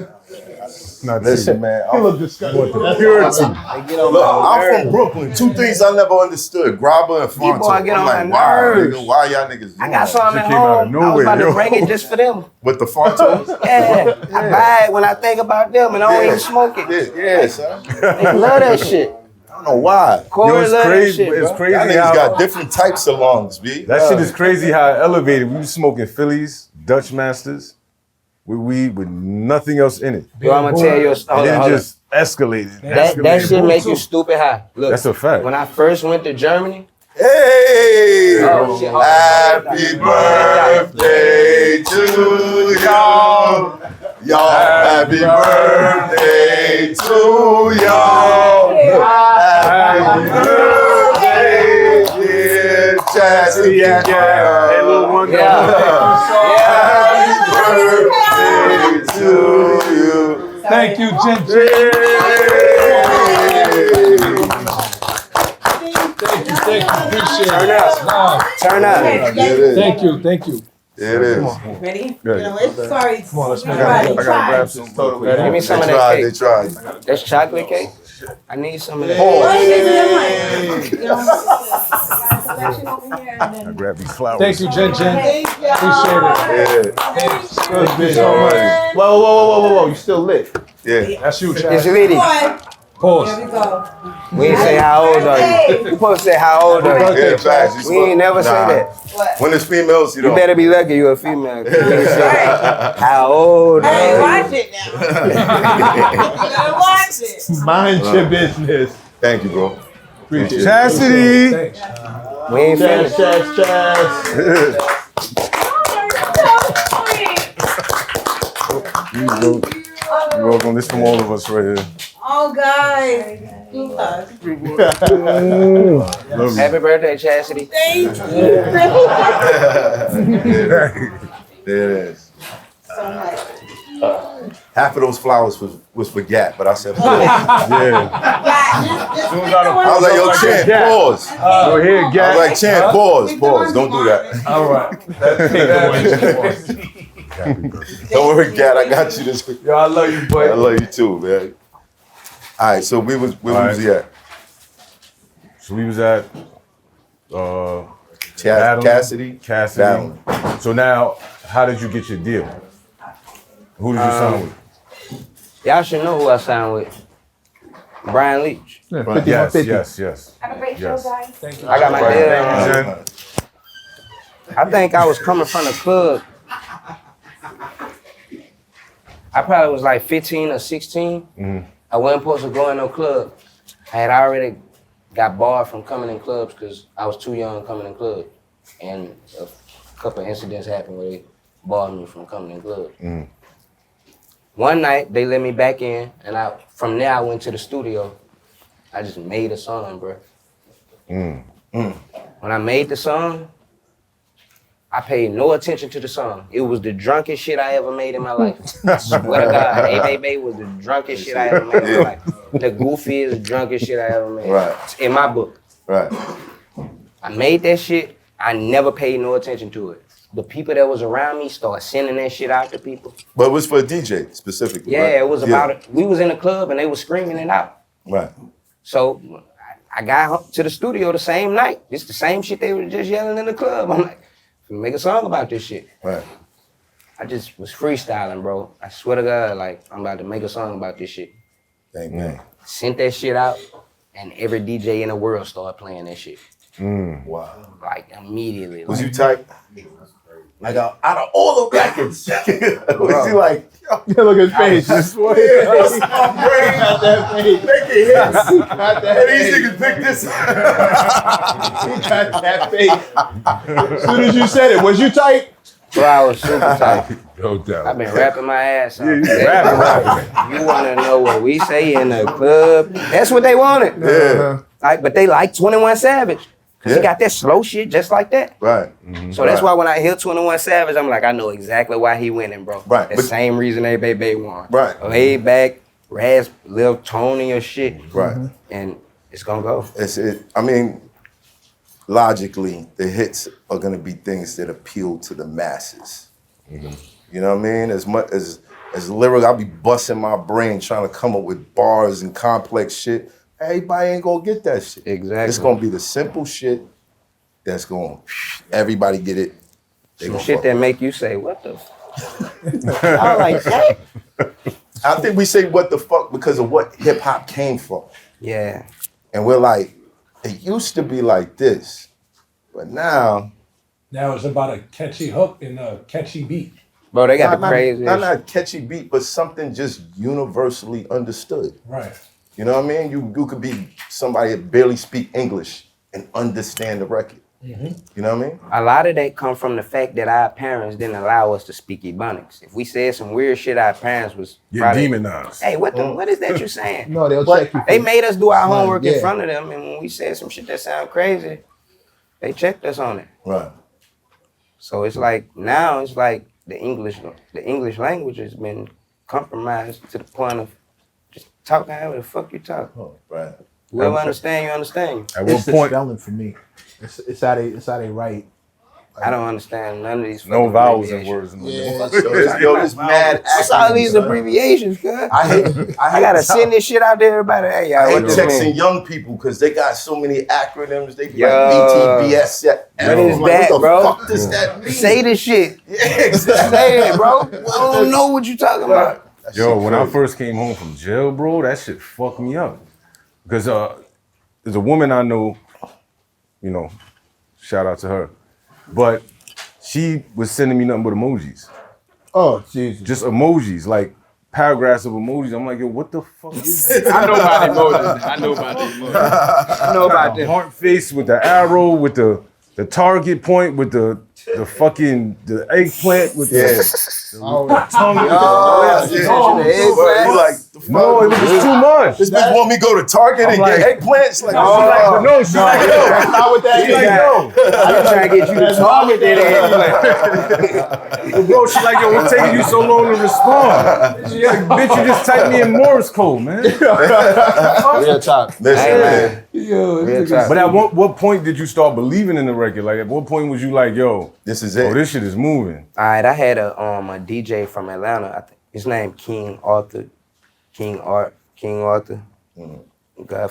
Listen, man. You look disgusting. Purity. They get on Look, my I'm nerves. from Brooklyn. Two things I never understood: grabber and Fonto. boy get I'm on like, my why, nerves. nigga? Why y'all niggas doing I got that? something at came out of home. I was about nowhere, to bring yo. it just for them. With the Fontos? Yeah, I buy it when I think about them and I don't even smoke it. Yeah, son. They love that shit. I don't know why. Corey Yo, it's love that crazy. shit, It's bro. crazy Y'all niggas how got different types of lungs, B. that shit is crazy how it elevated. We was smoking Phillies, Dutch Masters, with weed with nothing else in it. Yo, I'm gonna tell you a And story. then it just escalated. That shit make you stupid high. Look, That's a fact. when I first went to Germany, Hey! Oh, shit. Happy birthday to y'all. Y'all, happy birthday to y'all. Happy birthday, dear Chassie. Hey, little one, Happy birthday to you. Thank you, Ginger. Thank you. Appreciate turn it. up, Nah, turn up. It is. thank you. Thank you. It is. Ready? Good. You know, it's sorry. Come on, let's make I gotta grab some. Give me some of They that tried. cake. They tried. That's chocolate cake. I need some of that. I grabbed these flowers. Thank you, Jen. Thank you. Appreciate it. Yeah. Thank you so much. Whoa. You still lit. Yeah. That's you, It's Chad. Liddy. Here Pause. we go. We ain't say how old are you. You supposed to say how old are you. Yeah, facts. You We ain't never say Nah. that. What? When it's females, you You don't. better be lucky you a female. You ain't say how old Hey, are watch you. it now. You gotta watch it. Mind your business. Thank you, bro. Appreciate it. Chastity. Thanks. We ain't Chaz, finished. Chaz. You're welcome. This from all of us right here. Oh, guys. Love you. Happy birthday, Chastity. Thank you. There it is. So much. Half of those flowers was for Gat, but I said, pause. Yeah. I was like, yo, Chant, pause. Go ahead, I was Gat. like, Chant, pause. Don't do that. All right. Don't worry, Gat, I got you this week. Yo, I love you, I boy. love you too, man. All right, so where was he at? So we was at battling. Cassidy? Cassidy. Battling. So now, how did you get your deal? Who did you sign with? Y'all should know who I signed with. Brian Leach. Yeah, Right. 50 Yes, 50. yes. Have a great Yes. show, guys. Thank you. I got my Right. deal. Jen? I think I was coming from the club. I probably was like 15 or 16. I wasn't supposed to go in no club. I had already got barred from coming in clubs because I was too young coming in clubs. And a couple of incidents happened where they barred me from coming in clubs. One night, they let me back in, and from there I went to the studio. I just made a song, bro. When I made the song, I paid no attention to the song. It was the drunkest shit I ever made in my life. I swear to God, Hey Baby was the drunkest shit I ever made in my life. the goofiest, drunkest shit I ever made. Right. In my book. Right. I made that shit. I never paid no attention to it. The people that was around me started sending that shit out to people. But it was for a DJ specifically. Yeah, right? it was about it. We was in the club and they was screaming it out. Right. So I got to the studio the same night. It's the same shit they were just yelling in the club. I'm like, make a song about this shit. Right. I just was freestyling, bro. I swear to God, like, I'm about to make a song about this shit. Dang. Sent that shit out, and every DJ in the world started playing that shit. Wow. Like, immediately. Was like, you tight? Like out of all the records, was he like, Yeah, look at his face. this one? That's my brain. Got that face. Making hits. Got that And these face. niggas picked this. He got that face. As soon as you said it, was you tight? bro, I was super tight. No doubt. I've been rapping my ass off. Yeah, you rapping. You want to know what we say in the club? That's what they wanted. Yeah. Like, but they like 21 Savage. Cause Yeah. he got that slow shit just like that. Right. So that's why when I hear 21 Savage, I'm like, I know exactly why he winning, bro. Right, The but- same reason they baby won. Right. Laid back, rasp, little tony or shit. Right. And it's gonna go. I mean, logically, the hits are gonna be things that appeal to the masses. You know what I mean? As much as lyric, I'll be busting my brain trying to come up with bars and complex shit. Everybody ain't gonna get that shit. Exactly. It's gonna be the simple shit that's going. Everybody get it. They Some gonna shit fuck that with make you say, what the f-? I'm like, hey. it. I think we say what the fuck because of what hip hop came from. Yeah. And we're like, it used to be like this, but now Now it's about a catchy hook and a catchy beat. Bro, they got the not craziest. not catchy beat, but something just universally understood. Right. You know what I mean? You could be somebody that barely speak English and understand the record. You know what I mean? A lot of that come from the fact that our parents didn't allow us to speak Ebonics. If we said some weird shit, our parents was Get probably, demonized. hey, what is that you saying? No, they'll check you. They made us do our homework yeah. in front of them, and when we said some shit that sound crazy, they checked us on it. Right. So it's like now it's like the English language has been compromised to the point of just talking however the fuck you talk. Right. Whoever understand you, understand you. At It's what the point? spelling for me. It's how they write. I don't understand none of these. No fucking vowels and abbreviations. words. In the Yeah. middle. Yo, this mad What's all these abbreviations, cuz? I gotta send this shit out to everybody. Hey, y'all, I what hate this texting mean? young people because they got so many acronyms. They be Yo. like BTBS. What is that, what the bro? fuck does that mean? Say this shit. Yeah, exactly. Say it, bro. I don't know what you talking about. That Yo, shit when I crazy. first came home from jail, bro, that shit fucked me up. Because there's a woman I know, you know, shout out to her, but she was sending me nothing but emojis. Oh Jesus! Just emojis, like paragraphs of emojis. I'm like, yo, what the fuck is this? I know about emojis. I know about the emojis. I know about The this. heart face with the arrow, with the target point, with the fucking the eggplant, with Yeah. the tongue. with the Oh, lips. yeah. Oh, the eggplant. You like, the fuck? No, it was just too much. This bitch want me to go to Target and like- get eggplants? Like, But no, she's like, yo. Not with that. She's like, yo. I'm trying to get you to target that eggplant. Bro, she's like, yo, what's taking you so long to respond? She's like, bitch, you just typed me in Morse code, man. Real talk. listen, Hey, man. Real talk. But at what point did you start believing in the record? Like, at what point was you like, yo, This is oh, it. this shit is moving? All right, I had a DJ from Atlanta. I think his name King Arthur. King Arthur. God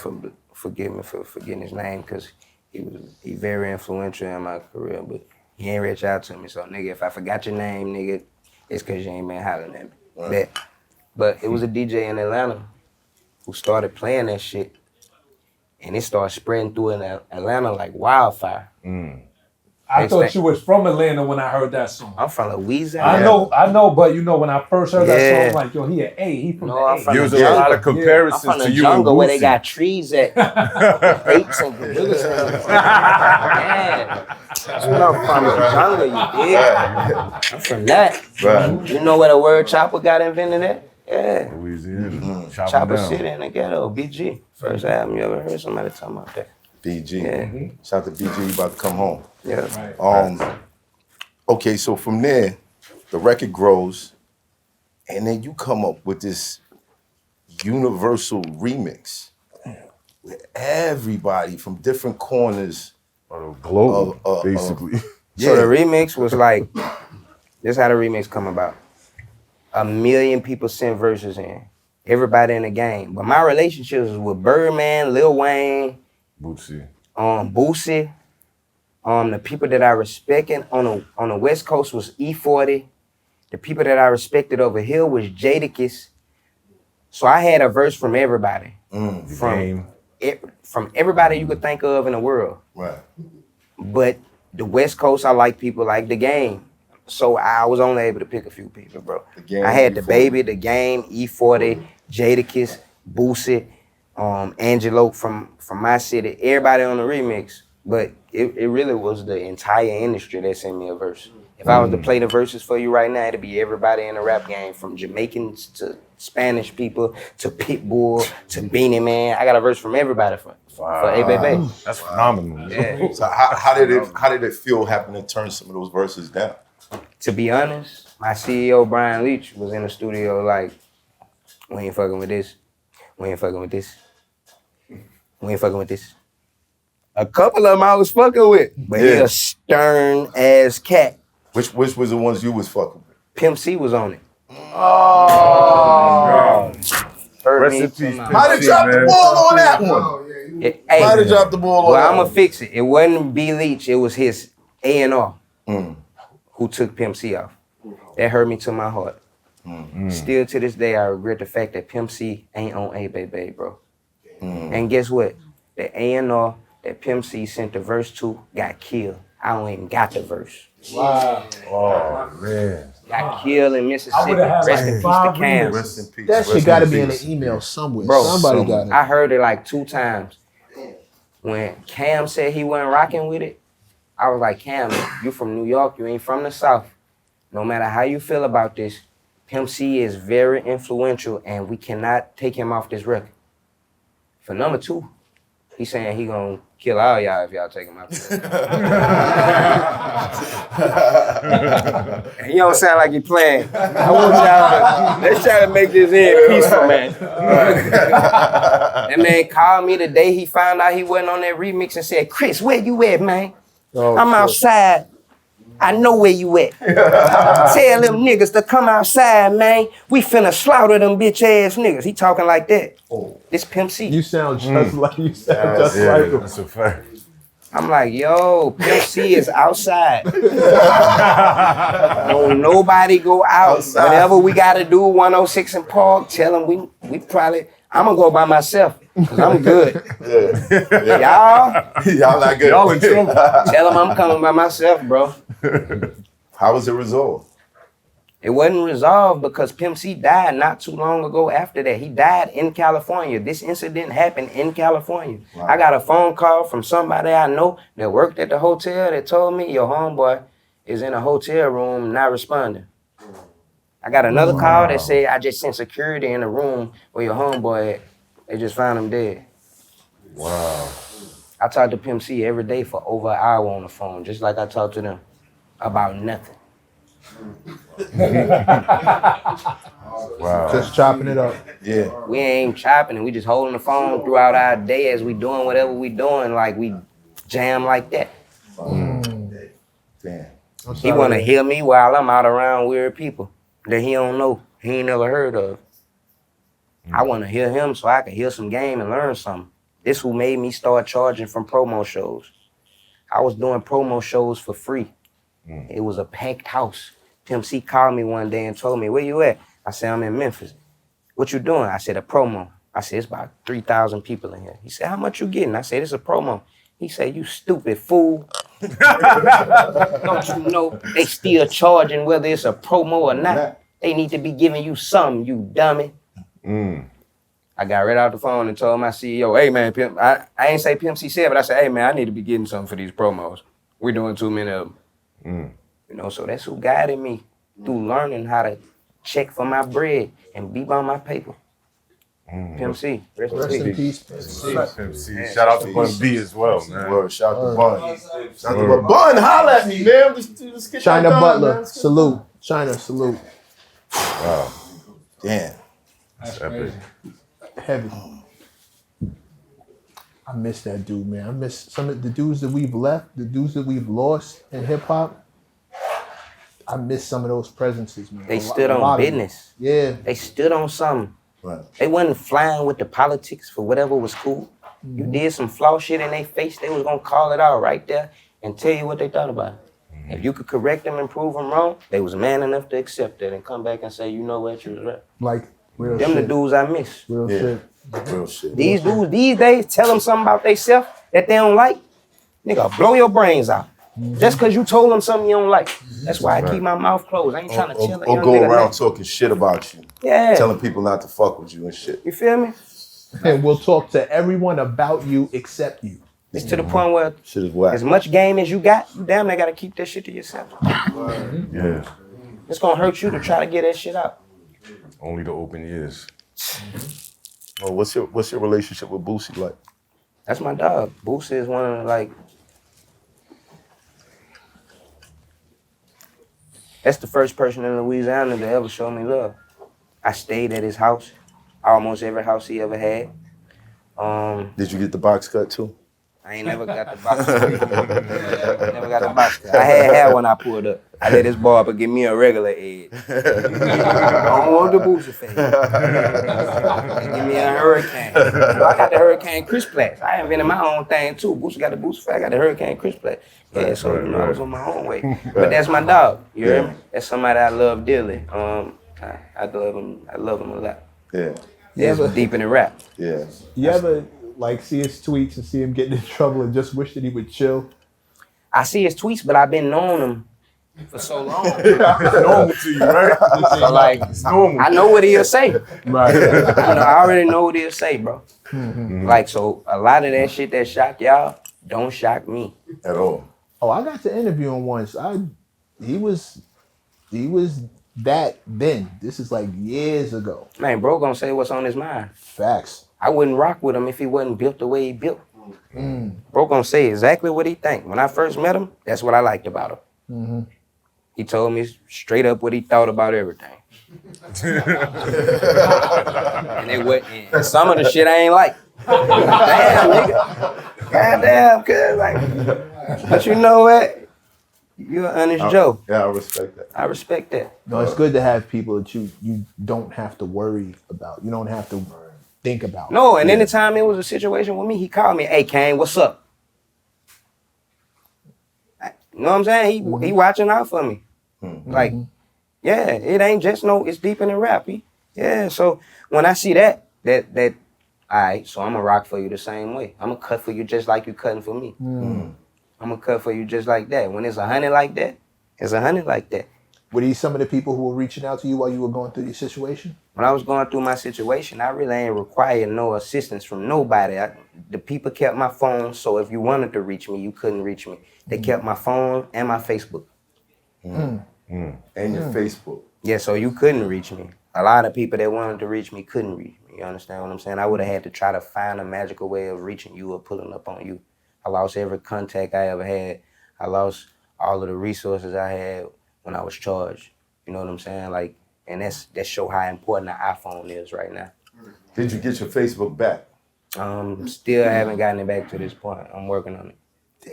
forgive me for forgetting his name because he very influential in my career, but he ain't reach out to me. So nigga, if I forgot your name, nigga, it's cause you ain't been hollering at me. Bet. But it was a DJ in Atlanta who started playing that shit, and it started spreading through in Atlanta like wildfire. I thought you was from Atlanta when I heard that song. I'm from Louisiana. I know, but you know when I first heard that Yeah. song, I'm like, yo, he an A, he from No, the I'm A. from There was the a lot jungle. of comparisons I'm from to the you jungle and where they Boosie. got trees at. Apes and gorillas. Yeah. That's what I'm from, the jungle, you dig? I'm from that. Right. You know where the word chopper got invented at? Yeah. Louisiana. Chop 'em Chopper down. City in the ghetto, BG. First album you ever heard somebody talking about that. BG. Yeah. Shout out to BG, you about to come home. Yeah. Okay, so from there, the record grows, and then you come up with this universal remix where everybody from different corners Global, basically. So the remix was like, this is how the remix come about. 1 million people sent verses in. Everybody in the game. But my relationships was with Birdman, Lil Wayne, Bootsy. Boosie. The people that I respected on the West Coast was E40. The people that I respected over here was Jadakiss. So I had a verse from everybody. From everybody you could think of in the world. Right. But the West Coast, I like people like The Game. So I was only able to pick a few people, bro. I had The Baby, The Game, E40, Jadakiss, Boosie, Angelo from my city. Everybody on the remix. But it really was the entire industry that sent me a verse. If I was to play the verses for you right now, it'd be everybody in the rap game, from Jamaicans to Spanish people to Pitbull to Beanie Man. I got a verse from everybody for A Baby. That's phenomenal. Yeah. So how did it feel having to turn some of those verses down? To be honest, my CEO, Brian Leach, was in the studio like, we ain't fucking with this. We ain't fucking with this. We ain't fucking with this. A couple of them I was fucking with, but he a stern ass cat. Which was the ones you was fucking with? Pimp C was on it. Oh, Rest in peace. Might have dropped the ball on that one. Hey, Might have dropped the ball on that I'ma one. fix it. It wasn't B Leach, it was his A&R who took Pimp C off. That hurt me to my heart. Still to this day, I regret the fact that Pimp C ain't on A Baby, bro. And guess what? The A&R that Pimp C sent the verse to got killed. I don't even got the verse. Wow. Oh, man. Got killed in Mississippi. I would've had Rest like in peace to 5 Cam. Rest in peace. That Rest shit got to in be in peace. an email somewhere. Bro, Somebody got it. I heard it like 2 times. When Cam said he wasn't rocking with it, I was like, Cam, you from New York, you ain't from the South. No matter how you feel about this, Pimp C is very influential and we cannot take him off this record. For number 2, he's saying he gonna kill all y'all if y'all take him out this record. He don't sound like he playing. I want y'all to, let's try to make this end peaceful, man. That man called me the day he found out he wasn't on that remix and said, Chris, where you at, man? I'm outside. I know where you at. Tell them niggas to come outside, man. We finna slaughter them bitch ass niggas. He talking like that. This Pimp C. You sound just like you sound just like him. That's a fact. I'm like, yo, Pimp C is outside. Don't nobody go out. Whatever we gotta do, 106 and Park, tell them we probably, I'm gonna go by myself, cause I'm good. Y'all not good. Y'all in trouble. tell them I'm coming by myself, bro. How was it resolved? It wasn't resolved because Pimp C died not too long ago after that. He died in California. This incident happened in California. Wow. I got a phone call from somebody I know that worked at the hotel that told me your homeboy is in a hotel room not responding. I got another call that said I just sent security in the room where your homeboy at. They just found him dead. Wow. I talked to Pimp C every day for over an hour on the phone, just like I talked to them about nothing. Wow. Just chopping it up. Yeah. We ain't chopping it. We just holding the phone throughout our day as we doing whatever we doing. Like we jam like that. Damn. He want to hear me while I'm out around weird people that he don't know. He ain't never heard of. I want to hear him so I can hear some game and learn something. This who made me start charging from promo shows. I was doing promo shows for free. It was a packed house. Pimp C called me one day and told me, where you at? I said, I'm in Memphis. What you doing? I said, a promo. I said, it's about 3,000 people in here. He said, how much you getting? I said, it's a promo. He said, you stupid fool. Don't you know they still charging whether it's a promo or not? They need to be giving you something, you dummy. I got right out the phone and told my CEO, hey man, Pimp, I ain't say Pimp C said, but I said, hey man, I need to be getting something for these promos. We're doing too many of them. You know, so that's who guided me through learning how to check for my bread and be by my paper. Pimp C, rest in peace. Pimp C. Shout out to Bun B as well, man. Word, shout out to Bun. Shout out to Bun, holla at me, man. Just get China that done, Butler, man. salute. China, salute. Wow. Damn. That's Epic. crazy. Heavy. I miss that dude, man. I miss some of the dudes that we've left, the dudes that we've lost in hip hop. I miss some of those presences, man. They stood on business. Yeah. They stood on something. Right. They wasn't flying with the politics for whatever was cool. You did some flaw shit in their face, they was gonna call it out right there and tell you what they thought about it. If you could correct them and prove them wrong, they was man enough to accept it and come back and say, you know what, you was right. Like real Them shit. the dudes I miss. Real Yeah. shit. Real shit. These dudes these days tell them something about themselves that they don't like, nigga, blow your brains out. Just cause you told them something you don't like. That's why I keep my mouth closed. I ain't trying to tell a Or young go nigga around nothing. talking shit about you. Yeah. Telling people not to fuck with you and shit. You feel me? And we'll talk to everyone about you except you. It's to the point where Shit is whack. as much game as you got, you damn near gotta keep that shit to yourself. Yeah. It's gonna hurt you to try to get that shit out. Only the open ears. Well, what's your relationship with Boosie like? That's my dog. Boosie is one of the, like, that's the first person in Louisiana to ever show me love. I stayed at his house, almost every house he ever had. Did you get the box cut too? I ain't never got the box. Never got the box cut. I had when I pulled up. I let this barber give me a regular edge. I don't want the Boosie face. Give me a hurricane. I got the Hurricane Chris Platts. I invented my own thing too. Boosie got the Boosie face. I got the Hurricane Chris Platts. Yeah, so you know I was on my own way. But that's my dog. You hear me? That's somebody I love dearly. I love him. I love him a lot. Yeah. Yeah, it's deep in the rap. Yeah. You ever like see his tweets and see him getting in trouble and just wish that he would chill? I see his tweets, but I've been knowing him for so long. It's normal to you, right? So like, It's normal. I know what he'll say. Right. I already know what he'll say, bro. Like, so a lot of that shit that shock y'all don't shock me. At all. Oh, I got to interview him once. He was that then. This is like years ago. Man, bro gonna say what's on his mind. Facts. I wouldn't rock with him if he wasn't built the way he built. Bro gonna say exactly what he think. When I first met him, that's what I liked about him. He told me straight up what he thought about everything. And it wasn't, and some of the shit I ain't like. Damn, nigga. Goddamn, cuz like, but you know what? You're an honest Joe. Yeah, I respect that. I respect that. No, it's good to have people that you don't have to worry about. You don't have to think about. No, and anytime it was a situation with me, he called me, hey, Kane, what's up? You know what I'm saying? He watching out for me. Like, yeah, it ain't just it's deep in the rap. Yeah, so when I see that, all right, so I'm gonna rock for you the same way. I'm gonna cut for you just like you cutting for me. I'm gonna cut for you just like that. When it's 100 like that, it's 100 like that. Were these some of the people who were reaching out to you while you were going through your situation? When I was going through my situation, I really ain't required no assistance from nobody. The people kept my phone, so if you wanted to reach me, you couldn't reach me. They kept my phone and my Facebook. And your Facebook. Yeah, so you couldn't reach me. A lot of people that wanted to reach me couldn't reach me. You understand what I'm saying? I would have had to try to find a magical way of reaching you or pulling up on you. I lost every contact I ever had. I lost all of the resources I had when I was charged. You know what I'm saying? Like, and that show how important the iPhone is right now. Did you get your Facebook back? Still haven't gotten it back to this point. I'm working on it.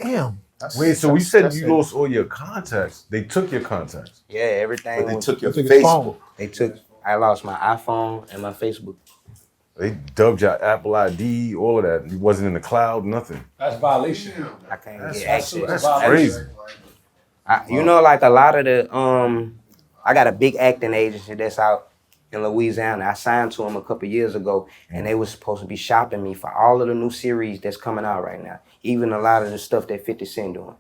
Damn. Wait, so we said you lost all your contacts. They took your contacts. Yeah, everything. But they was- took your took his Facebook. phone. I lost my iPhone and my Facebook. They dubbed your Apple ID, all of that. It wasn't in the cloud, nothing. That's violation. I can't get access. That's crazy. You know, like a lot of the, I got a big acting agency that's out in Louisiana. I signed to them a couple years ago, and they was supposed to be shopping me for all of the new series that's coming out right now. Even a lot of the stuff that 50 Cent doing.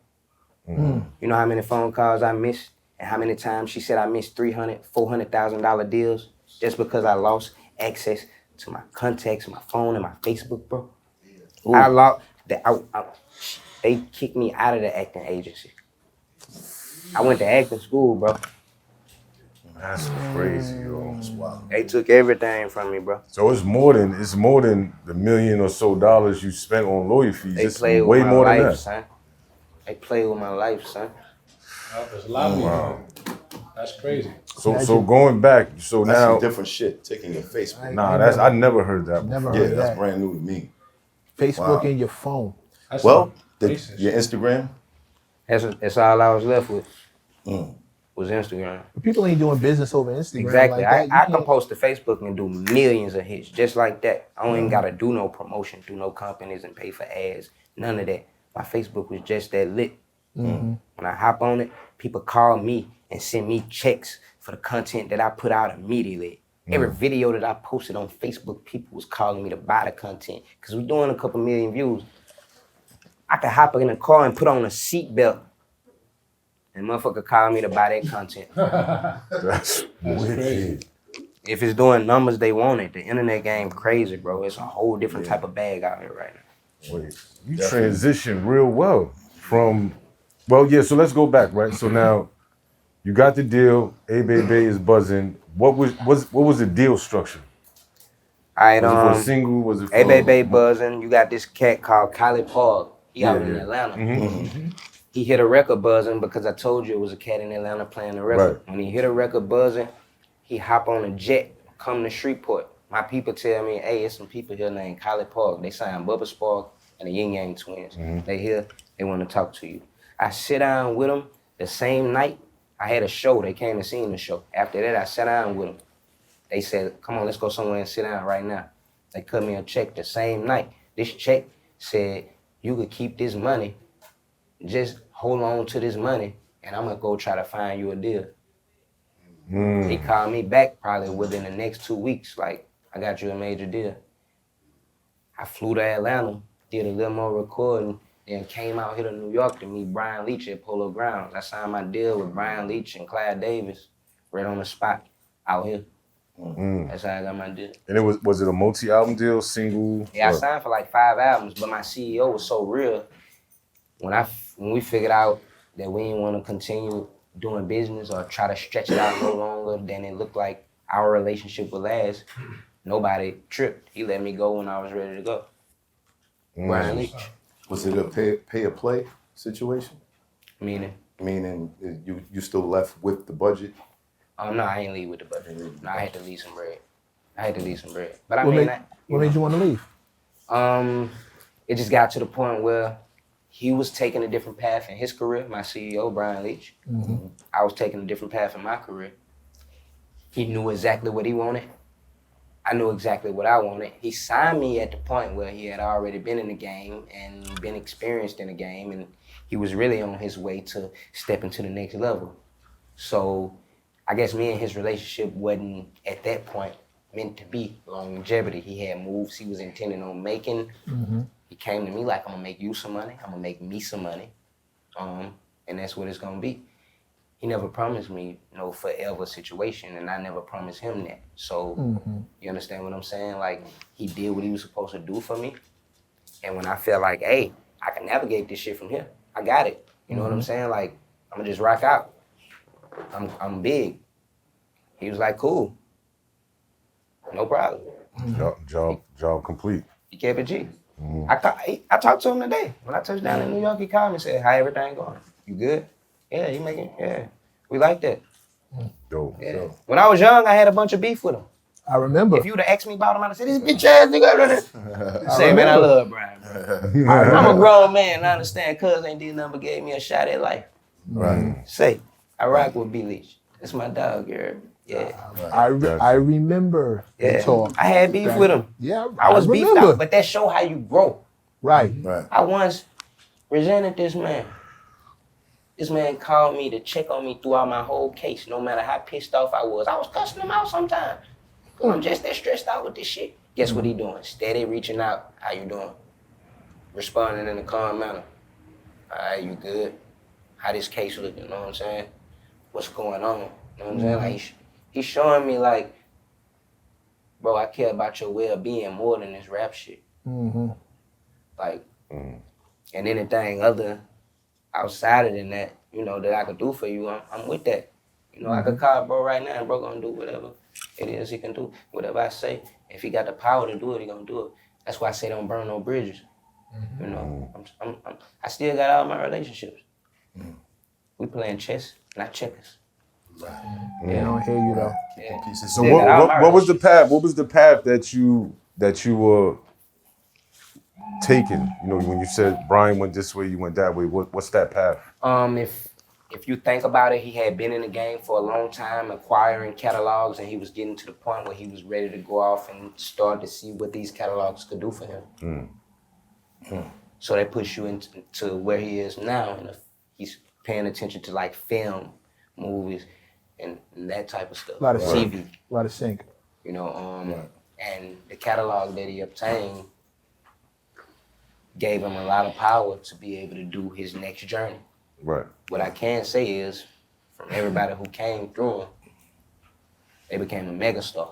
You know how many phone calls I missed, and how many times she said I missed $300,000, $400,000 deals just because I lost access to my contacts, my phone, and my Facebook, bro. I lost that. They kicked me out of the acting agency. I went to acting school, bro. That's crazy, yo. They took everything from me, bro. So it's more than the $1 million or so you spent on lawyer fees. They It's played way with my more life, than that. son. They played with my life, son. There's a lot of Wow. That's crazy. So going back, so That's now some different shit. Taking your Facebook. nah, that's I never heard that. Never Before. Yeah, heard that's that. brand new to me. Facebook Wow. and your phone. That's Well, some racist your shit. Instagram. That's all I was left with. Mm. Was Instagram. But people ain't doing business over Instagram Exactly. like that. You I can can't- post to Facebook and do millions of hits just like that. I don't even gotta do no promotion through no companies and pay for ads. None of that. My Facebook was just that lit. When I hop on it, people call me and send me checks for the content that I put out immediately. Every video that I posted on Facebook, people was calling me to buy the content because we're doing a couple million views. I could hop in a car and put on a seatbelt and motherfucker call me to buy that content. That's wicked. crazy. If it's doing numbers, they want it. The internet game crazy, bro. It's a whole different type of bag out here right now. Wait, you transitioned real well from, well, yeah. So let's go back, right? So now you got the deal. A Baby is buzzing. What was the deal structure? All right, Was it for a single? Was it for Hey Baby buzzing. You got this cat called Kylie Park. He out in Atlanta. He hit a record buzzing because I told you it was a cat in Atlanta playing the record. Right. When he hit a record buzzing, he hop on a jet, come to Shreveport. My people tell me, hey, it's some people here named Kylie Park. They signed Bubba Spark and the Yin Yang Twins. They here, they want to talk to you. I sit down with them the same night. I had a show. They came and seen the show. After that, I sat down with them. They said, come on, let's go somewhere and sit down right now. They cut me a check the same night. This check said, you could keep this money. Just hold on to this money, and I'm gonna go try to find you a deal. He called me back probably within the next 2 weeks, like, I got you a major deal. I flew to Atlanta, did a little more recording, then came out here to New York to meet Brian Leach at Polo Grounds. I signed my deal with Brian Leach and Clyde Davis right on the spot out here. That's how I got my deal. And it was it a multi-album deal, single? Yeah, I or- signed for like 5 albums, but my CEO was so real. When we figured out that we didn't want to continue doing business or try to stretch it out no longer than it looked like our relationship would last, nobody tripped. He let me go when I was ready to go. Brian Leach. Was it a pay or play situation? Meaning? Meaning you still left with the budget? No, I ain't leave with the budget. No, I had to leave some bread. But I What mean, made you want to leave? it just got to the point where he was taking a different path in his career, my CEO, Brian Leach. I was taking a different path in my career. He knew exactly what he wanted. I knew exactly what I wanted. He signed me at the point where he had already been in the game and been experienced in the game, and he was really on his way to step into the next level. So I guess me and his relationship wasn't, at that point, meant to be longevity. He had moves he was intending on making. He came to me like, I'm gonna make you some money, I'm gonna make me some money, and that's what it's gonna be. He never promised me no forever situation, and I never promised him that. So you understand what I'm saying? Like, he did what he was supposed to do for me, and when I felt like, hey, I can navigate this shit from here, I got it. You know what I'm saying? Like, I'm gonna just rock out. I'm big. He was like, cool, no problem. Job complete. He kept it G. I talked to him today. When I touched down in New York, he called me and said, how everything going? You good? Yeah, you making, yeah. We like that. Dope. Yeah. When I was young, I had a bunch of beef with him. I remember. If you would have asked me about him, I'd have said, this bitch ass nigga. Say, man, I love Brian, bro. I'm a grown man, I understand. Cuz ain't did nothing but gave me a shot at life. Right. Say, I rock with B. Leach. That's my dog, girl. Yeah. I remember the talk. I had beef with him. Yeah, I was beefed remember. out, but that show how you grow. Right. I once resented this man. This man called me to check on me throughout my whole case, no matter how pissed off I was. I was cussing him out sometimes. I'm just that stressed out with this shit. Guess what he doing? Steady reaching out. How you doing? Responding in a calm manner. All right, you good? How this case look, you know what I'm saying? What's going on? You know what I'm saying? Like, he's showing me like, bro, I care about your well-being more than this rap shit. Like, and anything other outside of that, you know, that I could do for you, I'm with that. You know, I could call bro right now and bro gonna do whatever it is he can do. Whatever I say, if he got the power to do it, he gonna do it. That's why I say don't burn no bridges. You know, I still got all my relationships. We playing chess, not checkers. They don't hear you though. Yeah. Pieces. So Yeah, what was the path? What was the path that you were taking? You know, when you said Brian went this way, you went that way. What's that path? If you think about it, he had been in the game for a long time, acquiring catalogs, and he was getting to the point where he was ready to go off and start to see what these catalogs could do for him. So that puts you into where he is now, and he's paying attention to like film, movies, and that type of stuff. A lot of TV. sync. A lot of sync. You know, and the catalog that he obtained gave him a lot of power to be able to do his next journey. Right. What I can say is, from everybody who came through him, they became a megastar.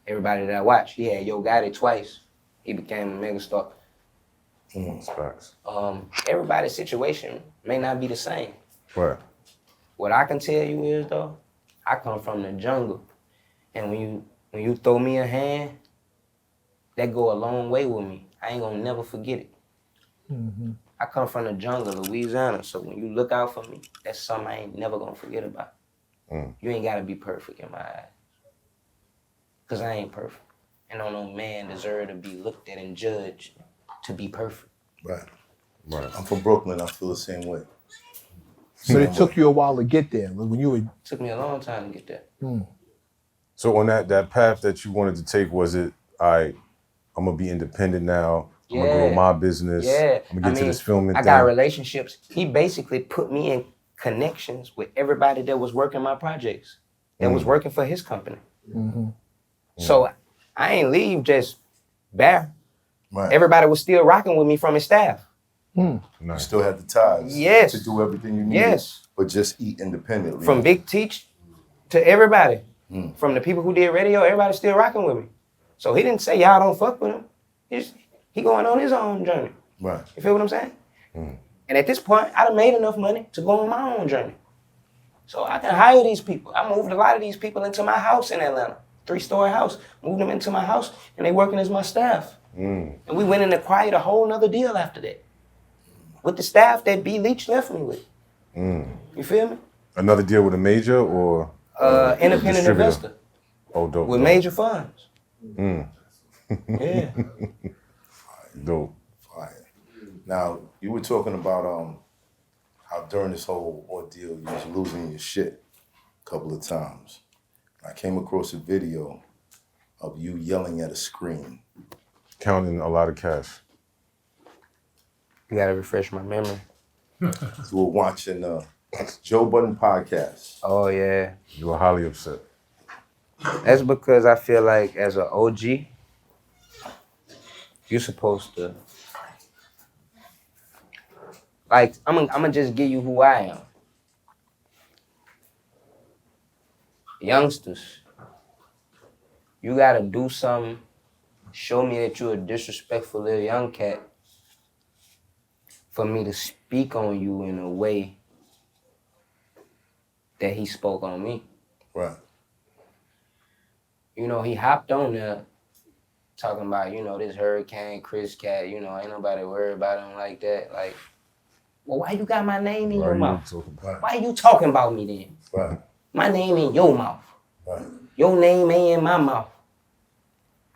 Everybody that I watched, he had Yo Gotti twice. He became a megastar. That's facts. Everybody's situation may not be the same. Right. What I can tell you is though, I come from the jungle, and when you throw me a hand, that go a long way with me. I ain't gonna never forget it. I come from the jungle, Louisiana, so when you look out for me, that's something I ain't never gonna forget about. You ain't gotta be perfect in my eyes, cause I ain't perfect, and no man deserve to be looked at and judged to be perfect. Right. Right. I'm from Brooklyn. I feel the same way. So it took you a while to get there. When you were Took me a long time to get there. So on that path that you wanted to take, was it, I'm gonna be independent now. I'm gonna grow my business. Yeah. I'm gonna get to this filming I thing. got relationships. He basically put me in connections with everybody that was working my projects, that was working for his company. So I ain't leave just bare. Right. Everybody was still rocking with me from his staff. You still had the ties. Yes. To do everything you needed. Yes. But just eat independently. From Big Teach to everybody. From the people who did radio, everybody still rocking with me. So he didn't say y'all don't fuck with him. He going on his own journey. Right. You feel what I'm saying? And at this point, I done made enough money to go on my own journey. So I can hire these people. I moved a lot of these people into my house in Atlanta. 3-story house. Moved them into my house, and they working as my staff. And we went and acquired a whole nother deal after that. With the staff that B. Leach left me with. You feel me? Another deal with a major or Independent distributor? investor. Oh, dope. With dope. major funds. Yeah. Dope. Fire. Now, you were talking about how during this whole ordeal you was losing your shit a couple of times. I came across a video of you yelling at a screen. Counting a lot of cash. You gotta refresh my memory. You were watching Joe Budden podcast. Oh yeah. You were highly upset. That's because I feel like as an OG, you're supposed to, like, I'm gonna just give you who I am. Youngsters, you gotta do something, show me that you're a disrespectful little young cat for me to speak on you in a way that he spoke on me. Right. You know, he hopped on there talking about, you know, this Hurricane, Chris Cat, you know, ain't nobody worried about him like that. Like, well, why you got my name in your mouth? Why you talking about me then? Right. My name in your mouth. Right. Your name ain't in my mouth.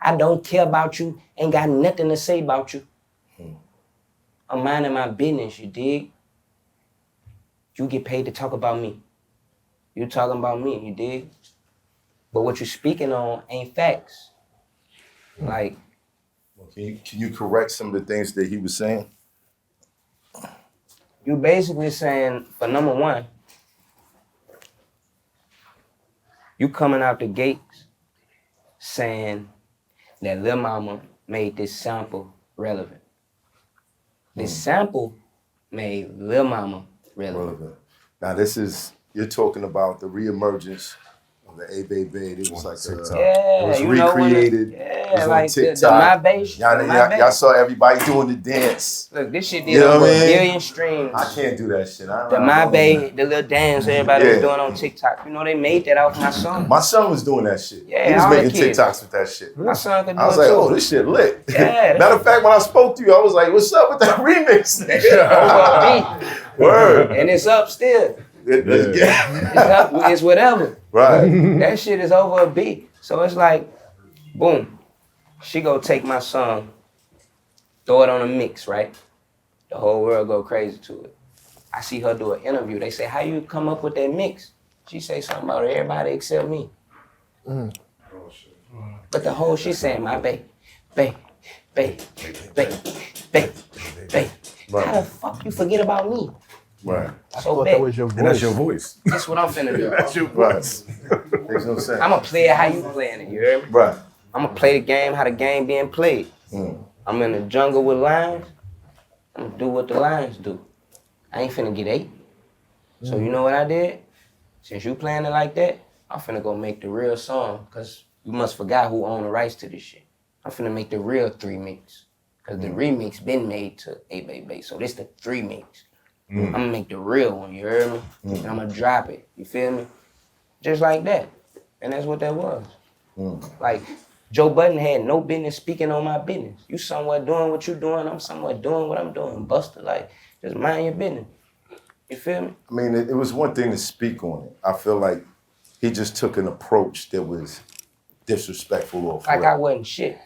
I don't care about you, ain't got nothing to say about you. I'm minding my business, you dig? You get paid to talk about me. You talking about me, you dig? But what you're speaking on ain't facts. Like, Well, can you correct some of the things that he was saying? you basically saying, for number one, you coming out the gates saying that Lil Mama made this sample relevant. This sample made Lil Mama relevant. Now you're talking about the reemergence of the A Baby. It was like Yeah, it was you know when recreated. it It was on like the TikTok. My Bass. Y'all saw everybody doing the dance. Look, this shit did You know over what I a mean? billion streams. I can't do that shit. The My Bass, the little dance everybody was doing on TikTok. You know, they made that off my son. My son was doing that shit. Yeah, he was all the making kids. TikToks with that shit. My son could do I was it like, too. oh, this shit lit. Yeah, Matter of fact, when I spoke to you, I was like, what's up with that remix? Over a beat. Word. And it's up still. It's whatever. Right. That shit is over a beat. So it's like, boom. She go take my song, throw it on a mix, right? The whole world go crazy to it. I see her do an interview. They say, how you come up with that mix? She say something about everybody except me. But the whole shit saying, my babe. How the fuck you forget about me? Right. So That was your voice. And that's your voice. that's what I'm finna do. That's your voice. Makes no sense. I'ma play it how you playing it, you hear me? Right. I'ma play the game how the game being played. I'm in the jungle with lions. I'm gonna do what the lions do. I ain't finna get ate. So you know what I did? Since you playing it like that, I'm finna go make the real song, cause you must forgot who own the rights to this shit. I'm finna make the real 3 mix. Cause the remix been made to 8 so this the 3 mix. I'm gonna make the real one, you heard me? And I'm gonna drop it, you feel me? Just like that. And that's what that was. Like, Joe Budden had no business speaking on my business. You somewhere doing what you doing, I'm somewhere doing what I'm doing. Buster, like, just mind your business. You feel me? I mean, it was one thing to speak on it. I feel like he just took an approach that was disrespectful or Like I wasn't shit.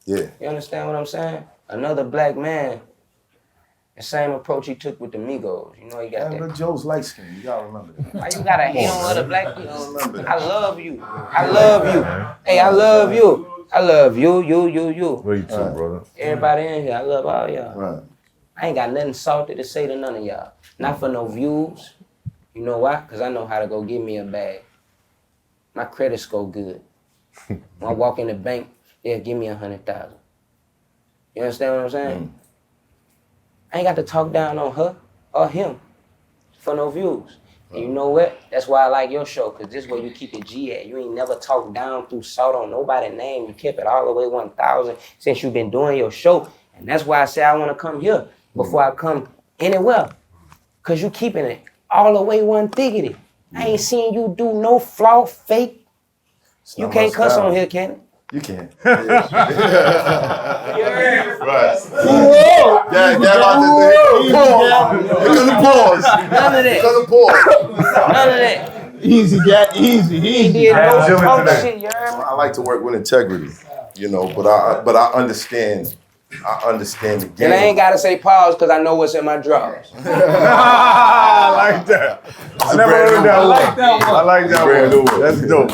Yeah. You understand what I'm saying? Another black man, the same approach he took with the Migos. You know, he got But that. Joe's light skin. You gotta remember that. Why you gotta hate on other black people? remember that. I love you. I love you. Hey, I love you. I love you. Where you too, brother? Everybody in here, I love all y'all. Right. I ain't got nothing salty to say to none of y'all. Not for no views. You know why? Because I know how to go get me a bag. My credit score good. When I walk in the bank, they'll give me 100,000. You understand what I'm saying? I ain't got to talk down on her or him for no views. And you know what? That's why I like your show, because this is where you keep it G at. You ain't never talked down through salt on nobody's name. You kept it all the way 1,000 since you've been doing your show. And that's why I say I want to come here before I come anywhere. Because you keeping it all the way 150. I ain't seen you do no flaw, fake. You not can't my cuss style. on here, can you? You can. Right. Pause. None of that. None of that. Easy, Gat, easy, He easy. did no punk shit, you heard me? I like to work with integrity, you know, but I understand the game. And I ain't gotta say pause because I know what's in my drawers. I like that. I never heard that. I like that one. I like that Brand new one. one. That's dope.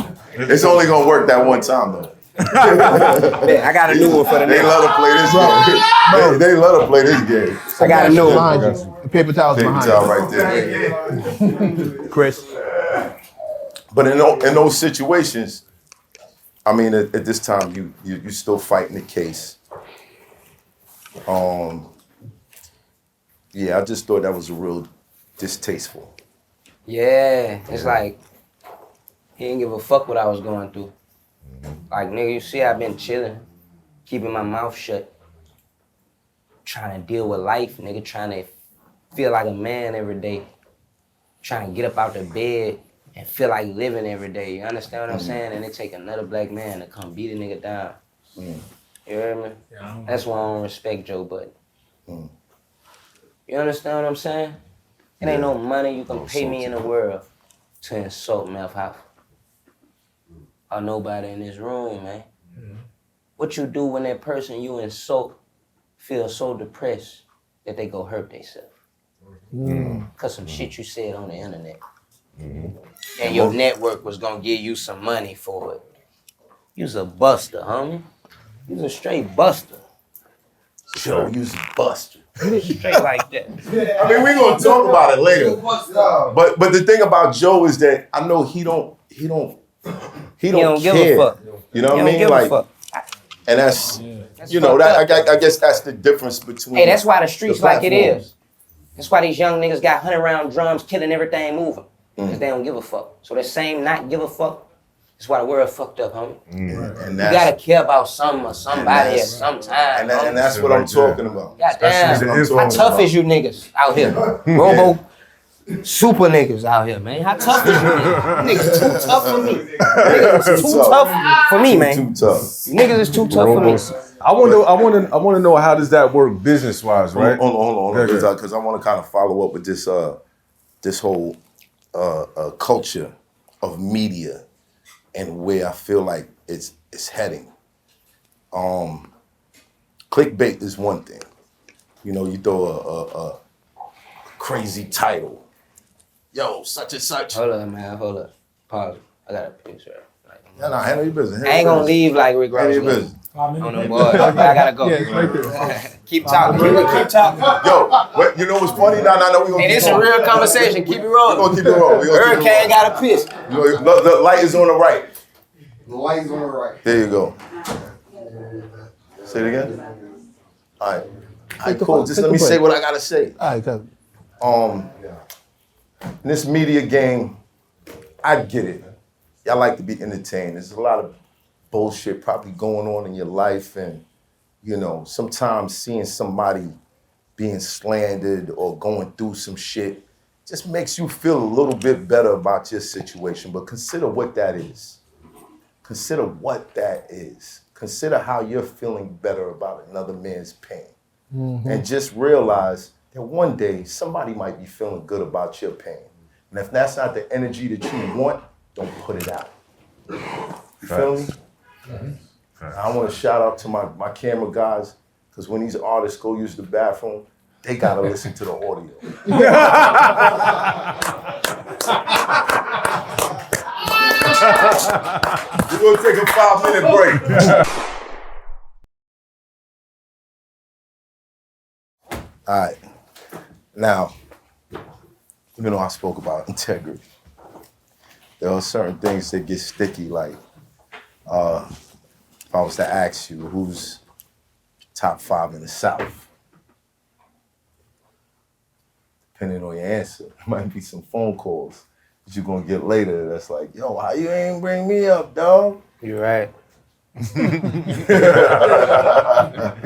It's only gonna work that one time though. Man, I got a new one for the They next. love to play this game. They love to play this game. I got a new one. Behind you. The paper towel's Paper behind towel you. right there. Chris. But in those situations, I mean, at this time, you still fighting the case. Yeah, I just thought that was a real distasteful. Yeah, it's like he didn't give a fuck what I was going through. Like, nigga, you see, I've been chilling, keeping my mouth shut, trying to deal with life, nigga, trying to feel like a man every day, trying to get up out the bed and feel like living every day. You understand what I'm saying? And it take another black man to come beat a nigga down. You hear me? Yeah, That's why I don't respect Joe Budden. You understand what I'm saying? It ain't no money you can pay me in the world to insult Meth Hoffa. Or nobody in this room, man. What you do when that person you insult feels so depressed that they go hurt themselves? Cause some shit you said on the internet. And your network was gonna give you some money for it. You's a buster, homie. You's a straight buster. Joe, you's a buster. Straight like that. I mean, we're gonna talk about it later. But the thing about Joe is that I know he don't He don't give care. a fuck. You know He what I don't mean? give a Like, fuck. and that's That's you know fucked that up. I guess that's the difference between. Hey, that's why the streets like it platforms. is. That's why these young niggas got 100-round drums killing everything moving. Because they don't give a fuck. So that same not give a fuck, that's why the world fucked up, homie. And You that's, gotta care about something or somebody at some time. and that's what I'm talking about. Goddamn. Especially How tough is you niggas out here? Robo super niggas out here, man. How tough is you niggas? Niggas too tough for me. Niggas is too tough for me, man. Too tough. You niggas is too tough for me. I want to know how does that work business wise, right? Hold on, Okay. because I want to kind of follow up with this whole a culture of media and where I feel like it's heading. Clickbait is one thing. You know, you throw a crazy title. Yo, such and such. Hold up, man. Hold up. Pause. I got a picture. No, handle your business. I ain't gonna leave like Rick Ross. Handle your business. On the board. I gotta go. Yeah, it's right there. Keep talking. Keep talking. Yo, you know what's funny? No, we gonna And keep it's a going. real conversation. Keep it We rolling. gonna keep it rolling. We gonna keep it Hurricane got a piss. rolling. The light is on the right. The light's on the right. There you go. Say it again. All right. Cool. Just let me say what I gotta say. All right, go. In this media game, I get it. Y'all like to be entertained. There's a lot of bullshit probably going on in your life, and you know, sometimes seeing somebody being slandered or going through some shit just makes you feel a little bit better about your situation. But consider what that is. Consider what that is. Consider how you're feeling better about another man's pain. And just realize that one day somebody might be feeling good about your pain. And if that's not the energy that you want, don't put it out. You feel me? I want to shout out to my camera guys, because when these artists go use the bathroom, they gotta listen to the audio. We're gonna take a 5-minute break. All right. Now, even though I spoke about integrity, there are certain things that get sticky, like if I was to ask you who's top 5 in the South, depending on your answer, there might be some phone calls that you're gonna get later that's like, yo, how you ain't bring me up, dog? You're right. You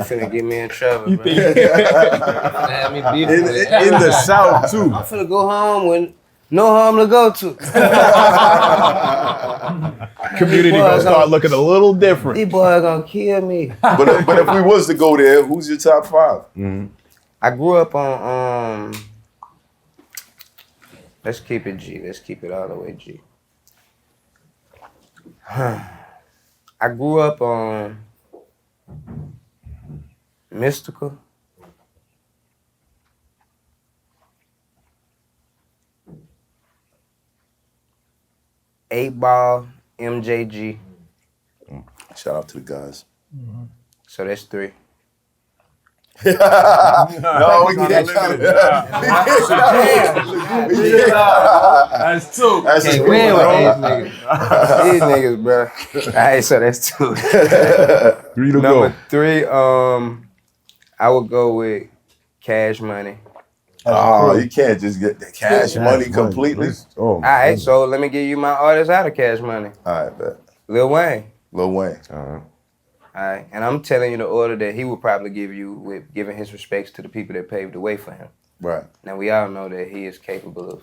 finna get me in trouble, bro. Have me beef with it. In the South too. I'm finna go home with no home to go to. Community gonna start looking a little different. These boys gonna kill me. But if we was to go there, who's your top 5? I grew up on let's keep it G. Let's keep it all the way G. I grew up on Mystical, Eight Ball, MJG. Shout out to the guys. So that's 3. No, we can't count it. That's 2. That's Can't a win with good these niggas. These niggas, bro. Alright, so that's 2. 3 to Number go. 3, I would go with Cash Money. Oh, you can't just get the cash money completely. Oh, Alright, so let me give you my artists out of Cash Money. All right, bet. Lil Wayne. Lil Wayne. Alright, and I'm telling you the order that he would probably give you with giving his respects to the people that paved the way for him. Right. Now we all know that he is capable of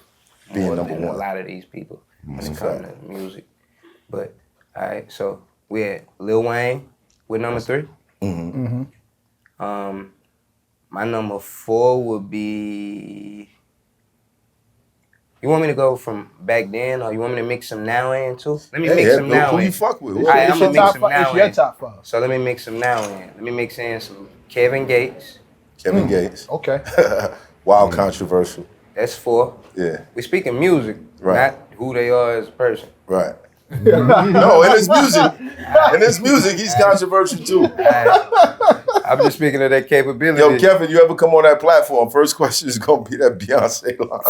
Being more number than a one. lot of these people when That's it a comes fact. to music. But alright, so we had Lil Wayne with number 3. My number 4 would be. You want me to go from back then, or you want me to mix some now in too? Let me mix some now Who in. you fuck with? All right, It's I'm your gonna mix top some 5. now It's your in. top 5. So let me mix some now in. Let me mix in some Kevin Gates. Kevin Gates. Okay. Wild controversial. That's 4. Yeah. We speaking music, Right. not who they are as a person. Right. No, in his music, he's controversial too. I'm just speaking of that capability. Yo, Kevin, you ever come on that platform? First question is gonna be that Beyonce line.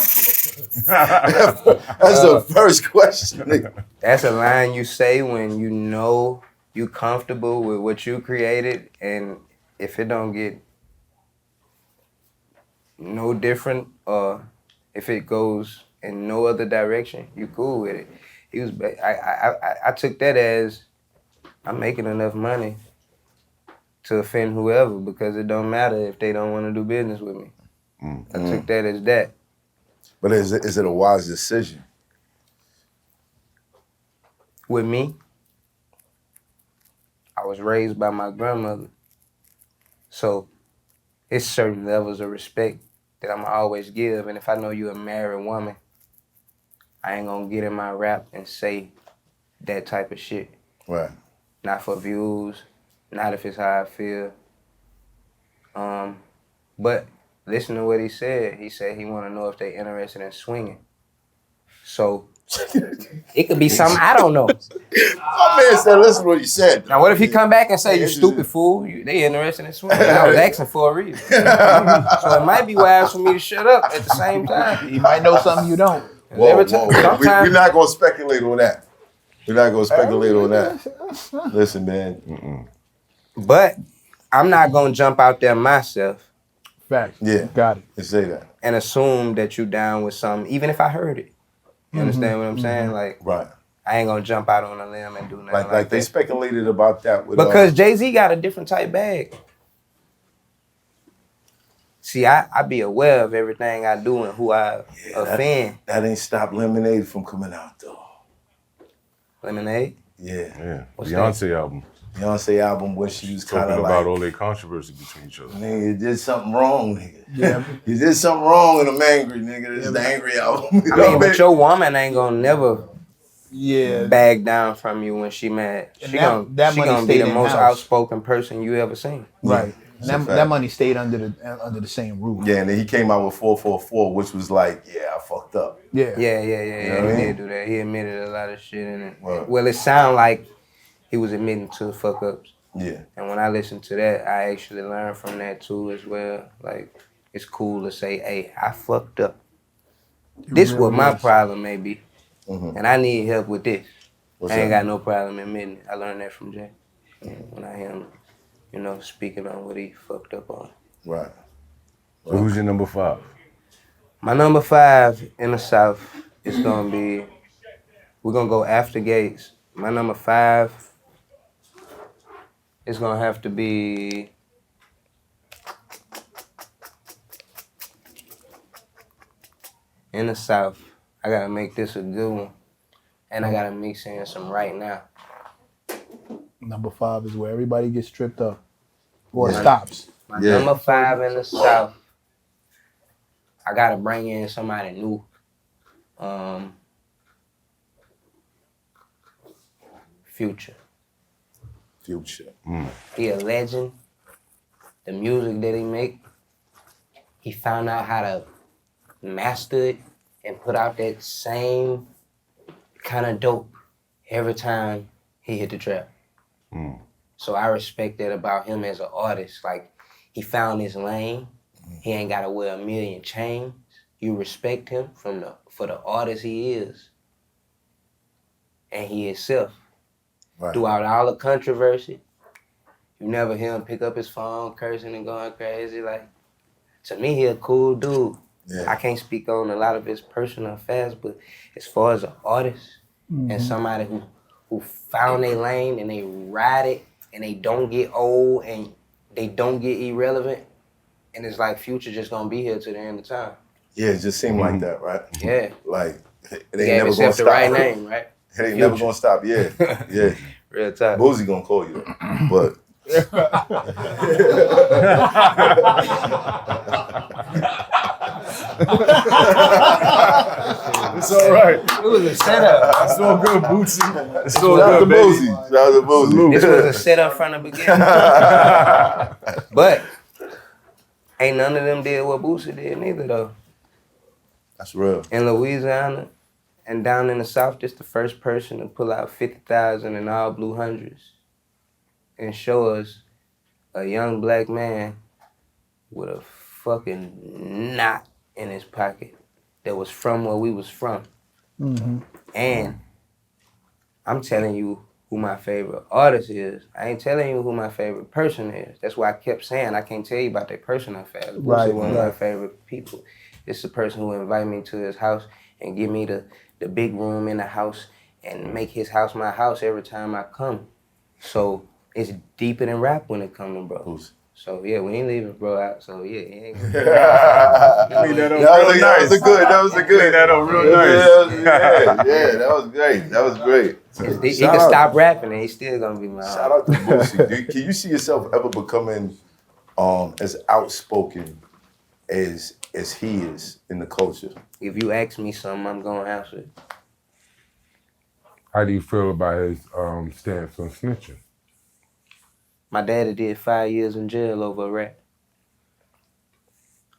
That's the first question. Nigga. That's a line you say when you know you comfortable with what you created, and if it don't get no different, or if it goes in no other direction, you cool with it. I took that as I'm making enough money to offend whoever, because it don't matter if they don't want to do business with me. I took that as that. But is it a wise decision? With me, I was raised by my grandmother, so it's certain levels of respect that I'ma always give. And if I know you're a married woman, I ain't gonna get in my rap and say that type of shit. Right. Not for views, not if it's how I feel. But listen to what he said. He said he want to know if they interested in swinging. So it could be something I don't know. My man said, listen to what he said. Now, what if he come back and say, you stupid fool, they interested in swinging? I was asking for a reason. So it might be wise for me to shut up at the same time. You might know something you don't. We're not going to speculate on that. We're not going to speculate on that. Listen, man. But I'm not going to jump out there myself. Facts. Yeah. Got it. And say that. And assume that you down with something, even if I heard it. You understand what I'm saying? Like, right. I ain't gonna jump out on a limb and do nothing like that. They speculated about that with because Jay-Z got a different type bag. See, I be aware of everything I do and who I offend. That ain't stopped Lemonade from coming out though. Lemonade? Yeah. What's Beyonce album. Beyonce album where she was kind talking of about like, all their controversy between each other. Nigga, you did something wrong, nigga. Yeah. You did something wrong and I'm angry, nigga. This is the angry album. I mean, but your woman ain't gonna never Yeah. bag down from you when she mad. And She that money gonna be stayed the most in-house. outspoken person you ever seen. Right. Yeah, That money stayed under the same roof. Yeah, and then he came out with 444, which was like, yeah, I fucked up. Yeah. Yeah. You know what I He mean? did do that. He admitted a lot of shit in it. Right. Well, it sounded like he was admitting to fuck ups. Yeah. And when I listened to that, I actually learned from that too as well. Like, it's cool to say, hey, I fucked up. This what my problem may be. And I need help with this. What's I ain't that? got no problem admitting it. I learned that from Jay. When I hear him, speaking on what he fucked up on. Right. So who's your number 5? My number 5 in the South is gonna be, we're gonna go after Gates. My number 5 is gonna have to be in the South. I gotta make this a good one. And I gotta mix in some right now. Number 5 is where everybody gets tripped up. Or stops. My number 5 in the South, I gotta bring in somebody new. Future. He a legend. The music that he make, he found out how to master it and put out that same kind of dope every time he hit the trap. So I respect that about him as an artist. Like, he found his lane. He ain't gotta wear 1,000,000 chains. You respect him for the artist he is. And he himself. Right. Throughout all the controversy, you never hear him pick up his phone, cursing and going crazy. Like, to me, he a cool dude. Yeah. I can't speak on a lot of his personal affairs, but as far as an artist and somebody who found their lane and they ride it and they don't get old and they don't get irrelevant, and it's like Future just gonna be here to the end of time. Yeah, it just seemed like that, right? Yeah. Like, it ain't He gave never gonna himself stop. the right name, right? It ain't never gonna stop. Yeah. Yeah. Real talk. Boozy gonna call you though. But It's all right. It was a setup. It's all good, Bootsy. It's all shout out to good, baby. Boozy. Shout out to Boozy. This was a setup from the beginning. But ain't none of them did what Boosie did neither though. That's real. In Louisiana and down in the South, just the first person to pull out 50,000 in all blue hundreds and show us a young black man with a fucking knot in his pocket that was from where we was from. And I'm telling you who my favorite artist is. I ain't telling you who my favorite person is. That's why I kept saying I can't tell you about their personal affairs. Boosie one of my favorite people. It's the person who invited me to his house and give me the big room in the house and make his house my house every time I come. So it's deeper than rap when it comes to bro. Boozy. So yeah, we ain't leaving bro out. So yeah, he ain't gonna That was a good. That was a good. That up real nice. Yeah, that was great. That was great. he can stop rapping and he's still gonna be my Shout out to Boosie. Can you see yourself ever becoming as outspoken as as he is in the culture. If you ask me something, I'm gonna answer it. How do you feel about his stance on snitching? My daddy did 5 years in jail over a rat.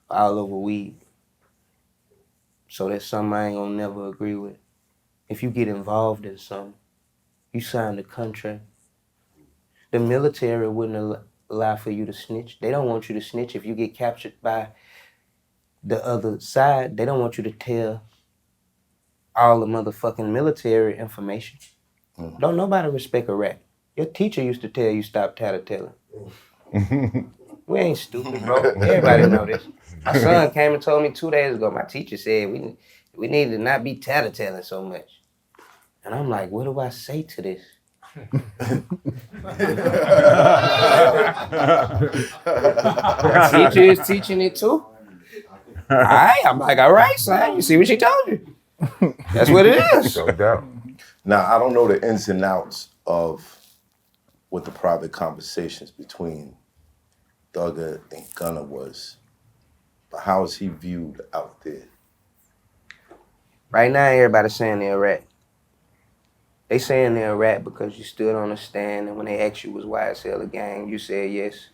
All over weed. So that's something I ain't gonna never agree with. If you get involved in something, you sign the contract. The military wouldn't allow for you to snitch. They don't want you to snitch if you get captured by the other side. They don't want you to tell all the motherfucking military information. Don't nobody respect a rat. Your teacher used to tell you stop tattletelling. We ain't stupid, bro. Everybody know this. My son came and told me 2 days ago, my teacher said we need to not be tattletelling so much. And I'm like, what do I say to this? Teacher is teaching it too. All right, I'm like, all right, son. You see what she told you? That's what it is. No doubt. Now, I don't know the ins and outs of what the private conversations between Thugger and Gunna was, but how is he viewed out there? Right now, everybody's saying they're a rat. They saying they're a rat because you stood on a stand, and when they asked you was YSL a gang, you said yes.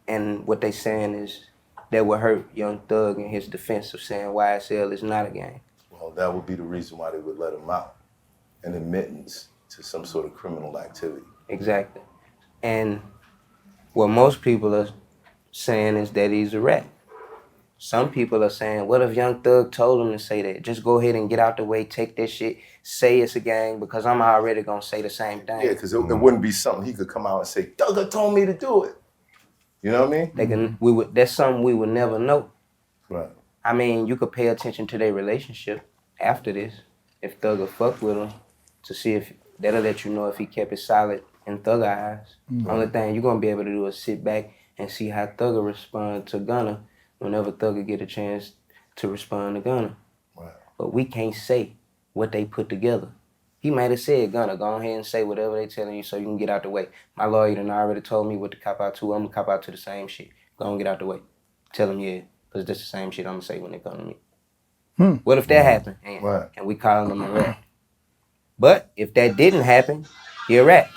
And what they saying is that would hurt Young Thug in his defense of saying YSL is not a gang. Well, that would be the reason why they would let him out, an admittance to some sort of criminal activity. Exactly. And what most people are saying is that he's a rat. Some people are saying, what if Young Thug told him to say that? Just go ahead and get out the way, take that shit, say it's a gang, because I'm already gonna say the same thing. Yeah, because it wouldn't be something he could come out and say, Thugger told me to do it. You know what I mean? That's something we would never know. Right. I mean, you could pay attention to their relationship after this. If Thugger fucked with him, to see if that'll let you know if he kept it solid in Thugger eyes. Only thing you're gonna be able to do is sit back and see how Thugger respond to Gunna whenever Thugger get a chance to respond to Gunna. Right. But we can't say what they put together. He might have said, Gunna, go ahead and say whatever they telling you so you can get out the way. My lawyer done already told me what to cop out to. I'm gonna cop out to the same shit. Go and get out the way. Tell him, yeah, because that's the same shit I'm gonna say when they come to me. What if that happened? And we calling him a rat? But if that didn't happen, he a rat.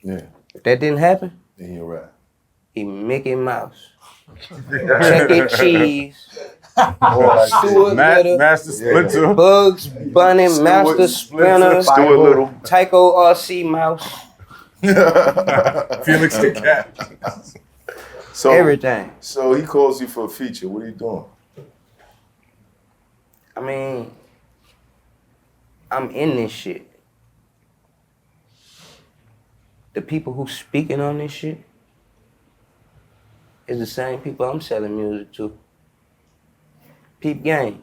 Yeah. If that didn't happen, then he a rat. He Mickey Mouse. Chuck E. Cheese. Stuart Little. Master Splinter. Bugs Bunny. Master Splinter. Stuart Little. Tycho RC Mouse. Felix the Cat. So, everything. So he calls you for a feature. What are you doing? I mean, I'm in this shit. The people who speaking on this shit is the same people I'm selling music to. Peep game.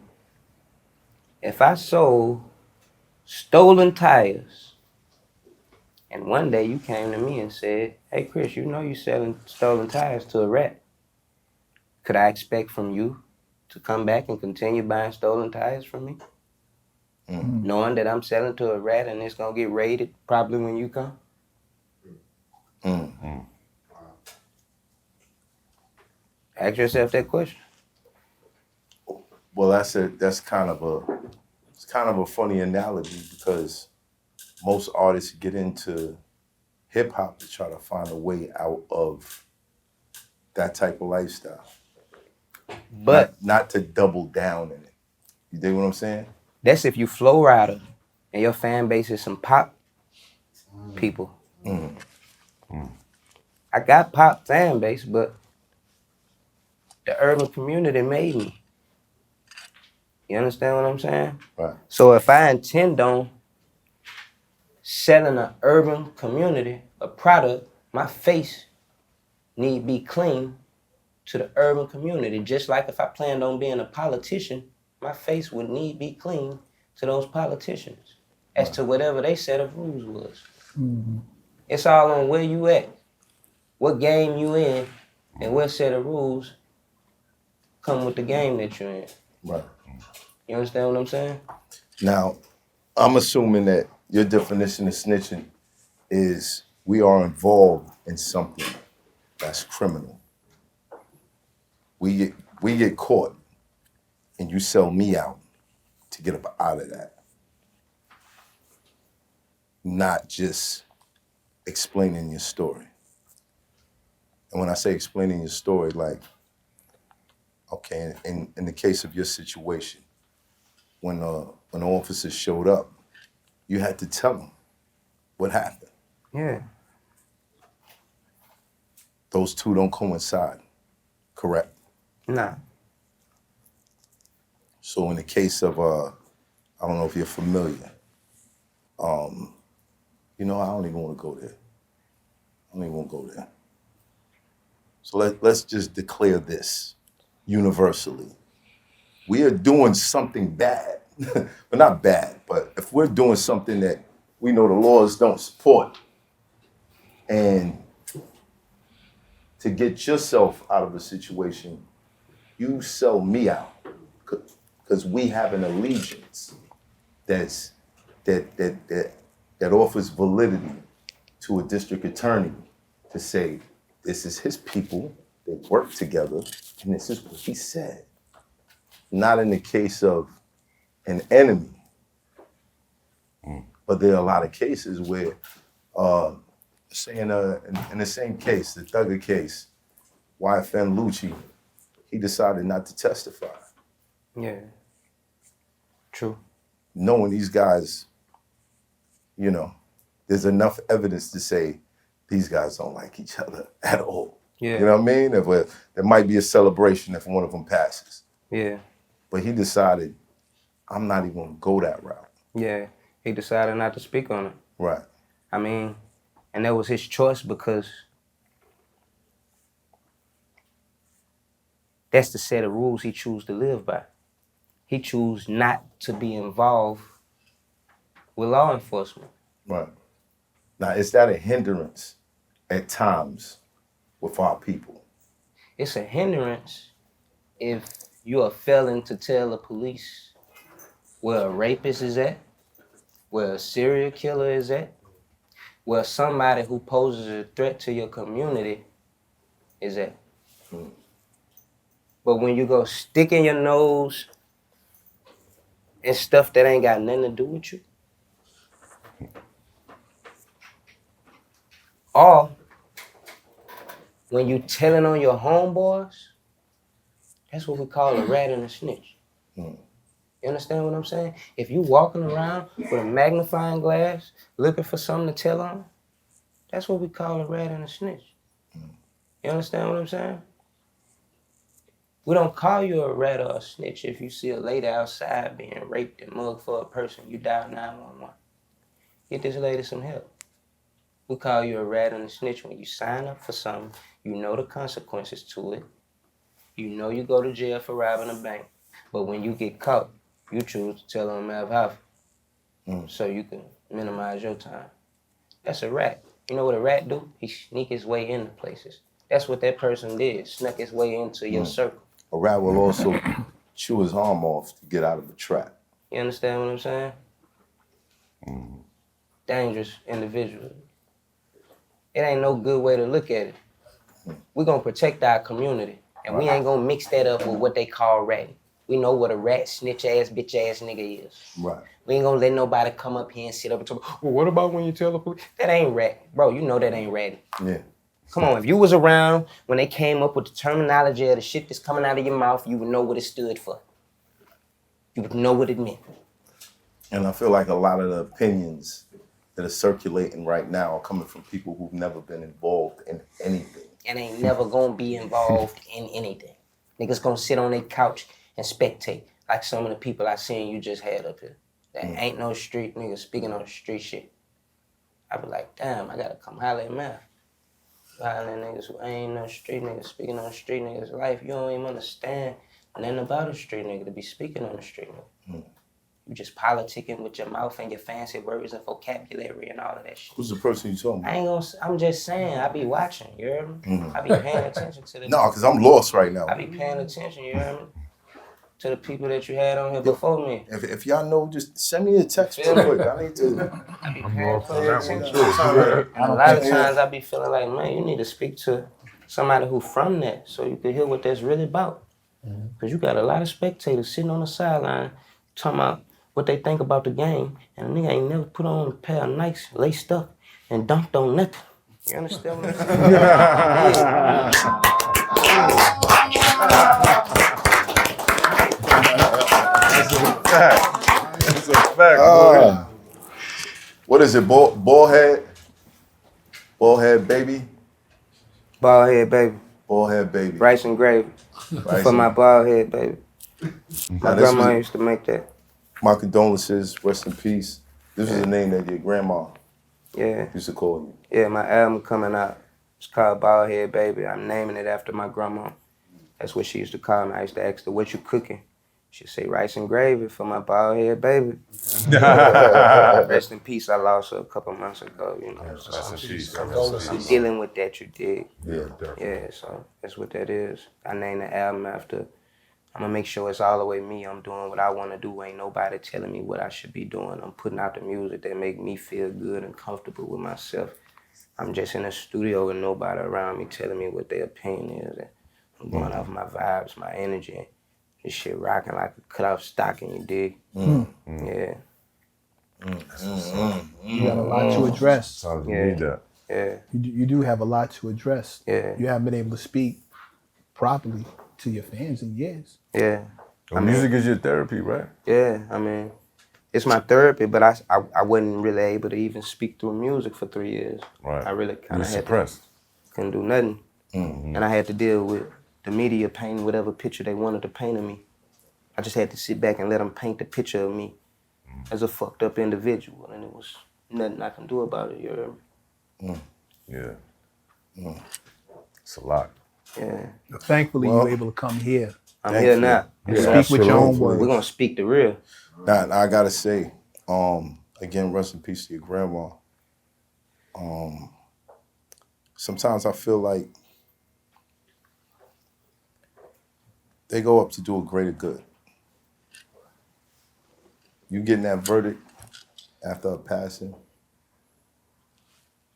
If I sold stolen tires, and one day you came to me and said, hey Chris, you know you selling stolen tires to a rat. Could I expect from you to come back and continue buying stolen tires from me? Knowing that I'm selling to a rat and it's gonna get raided probably when you come? Ask yourself that question. Well, that's kind of a funny analogy because most artists get into hip hop to try to find a way out of that type of lifestyle. But not to double down in it. You dig what I'm saying? That's if you flow rider and your fan base is some pop people. I got pop fan base, but the urban community made me. You understand what I'm saying? Right. So if I intend on selling an urban community a product, my face need be clean to the urban community. Just like if I planned on being a politician, my face would need be clean to those politicians as to whatever they set of rules was. It's all on where you at, what game you in, and what set of rules come with the game that you're in. Right. You understand what I'm saying? Now, I'm assuming that your definition of snitching is we are involved in something that's criminal. we get caught, and you sell me out to get up out of that. Not just explaining your story. And when I say explaining your story, like, okay, in the case of your situation, when the officers showed up, you had to tell them what happened. Yeah. Those two don't coincide, correct? Nah. So in the case of, I don't know if you're familiar, you know, I don't even want to go there. I don't even want to go there. So let's just declare this universally. We are doing something bad, but not bad, but if we're doing something that we know the laws don't support, and to get yourself out of a situation, you sell me out because we have an allegiance that offers validity to a district attorney to say, this is his people, they work together, and this is what he said. Not in the case of an enemy, but there are a lot of cases where, say in the same case, the Thugger case, YFN Lucci, he decided not to testify. Yeah. True. Knowing these guys, you know, there's enough evidence to say these guys don't like each other at all. Yeah. You know what I mean? There might be a celebration if one of them passes. Yeah. But he decided, I'm not even gonna go that route. Yeah. He decided not to speak on it. Right. I mean, and that was his choice because that's the set of rules he chose to live by. He chose not to be involved with law enforcement. Right. Now, is that a hindrance at times with our people? It's a hindrance if you're a felon to tell the police where a rapist is at, where a serial killer is at, where somebody who poses a threat to your community is at. But when you go sticking your nose in stuff that ain't got nothing to do with you, or when you telling on your homeboys, that's what we call a rat and a snitch. You understand what I'm saying? If you walking around with a magnifying glass looking for something to tell on, that's what we call a rat and a snitch. You understand what I'm saying? We don't call you a rat or a snitch if you see a lady outside being raped and mugged for a person, you dial 911. Get this lady some help. We call you a rat and a snitch when you sign up for something, you know the consequences to it. You know you go to jail for robbing a bank, but when you get caught, you choose to tell on Hoffa so you can minimize your time. That's a rat. You know what a rat do? He sneak his way into places. That's what that person did, snuck his way into your circle. A rat will also chew his arm off to get out of a trap. You understand what I'm saying? Dangerous individual. It ain't no good way to look at it. We're gonna protect our community, and we ain't gonna mix that up with what they call ratting. We know what a rat, snitch ass, bitch ass nigga is. Right. We ain't gonna let nobody come up here and sit up and talk, well, what about when you tell the police? That ain't rat. Bro, you know that ain't ratting. Yeah. Come on, if you was around when they came up with the terminology of the shit that's coming out of your mouth, you would know what it stood for. You would know what it meant. And I feel like a lot of the opinions that are circulating right now are coming from people who've never been involved in anything. And ain't never gonna be involved in anything. Niggas gonna sit on their couch and spectate, like some of the people I seen you just had up here. That ain't no street niggas speaking on the street shit. I be like, damn, I gotta come holler at math. Hollering niggas who ain't no street niggas speaking on the street niggas' life. You don't even understand nothing about a street nigga to be speaking on the street nigga. You just politicking with your mouth and your fancy words and vocabulary and all of that shit. Who's the person you talking about? I'm just saying, I be watching, you hear me? I be paying attention to the No, because I'm lost right now. I be paying attention, you hear me? To the people that you had on here before me. If y'all know, just send me a text real quick. I need to. I be paying attention. A lot of times I be feeling like, man, you need to speak to somebody who from that, so you can hear what that's really about. Because you got a lot of spectators sitting on the sideline talking about what they think about the game, and a nigga ain't never put on a pair of Nikes laced up and dunked on nothing. You understand what I'm saying? That's a fact, boy. What is it, ball head? Ball head baby? Bald head baby. Ball head baby. Rice and gravy. For my bald head baby. My grandma used to make that. My condolences, rest in peace. This is the name that your grandma used to call you. Yeah, my album coming out. It's called Bald Head Baby. I'm naming it after my grandma. That's what she used to call me. I used to ask her, what you cooking? She'd say, rice and gravy for my bald head baby. Rest in peace, I lost her a couple months ago, you know. So dealing with that, you dig. Yeah, so that's what that is. I named the album after, I'm gonna make sure it's all the way me. I'm doing what I wanna do. Ain't nobody telling me what I should be doing. I'm putting out the music that make me feel good and comfortable with myself. I'm just in a studio with nobody around me telling me what their opinion is. And I'm going off my vibes, my energy. This shit rocking like a cut off stocking, you dig? Yeah. You got a lot to address. Need that. Yeah. You do have a lot to address. Yeah. You haven't been able to speak properly to your fans in years. Yeah. Music is your therapy, right? Yeah, I mean, it's my therapy, but I wasn't really able to even speak through music for 3 years. Right. I really kind of had suppressed. Couldn't do nothing. And I had to deal with the media painting whatever picture they wanted to paint of me. I just had to sit back and let them paint the picture of me as a fucked up individual, and it was nothing I can do about it, you heard me? Yeah. It's a lot. Yeah. Thankfully, you're able to come here. I'm here now. Speak with your own words. We're gonna speak the real. Now, I gotta say, again, rest in peace to your grandma. Sometimes I feel like they go up to do a greater good. You getting that verdict after a passing,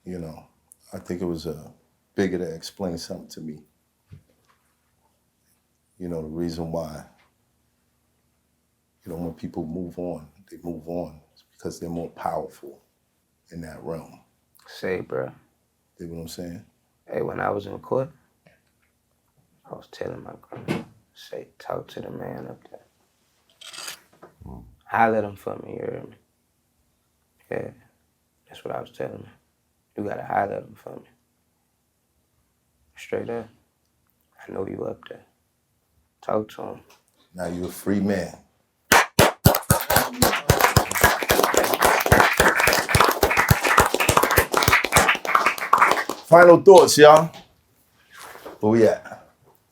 you know, I think it was bigger to explain something to me. You know, the reason why, you know, when people move on, they move on because they're more powerful in that realm. Say, bro. You know what I'm saying? Hey, when I was in court, I was telling my grandma, say, talk to the man up there. Holler at him for me, you heard me? Yeah, that's what I was telling him. You gotta holler at him for me. Straight up. I know you up there. Talk to him. Now you're a free man. Final thoughts, y'all. Where we at?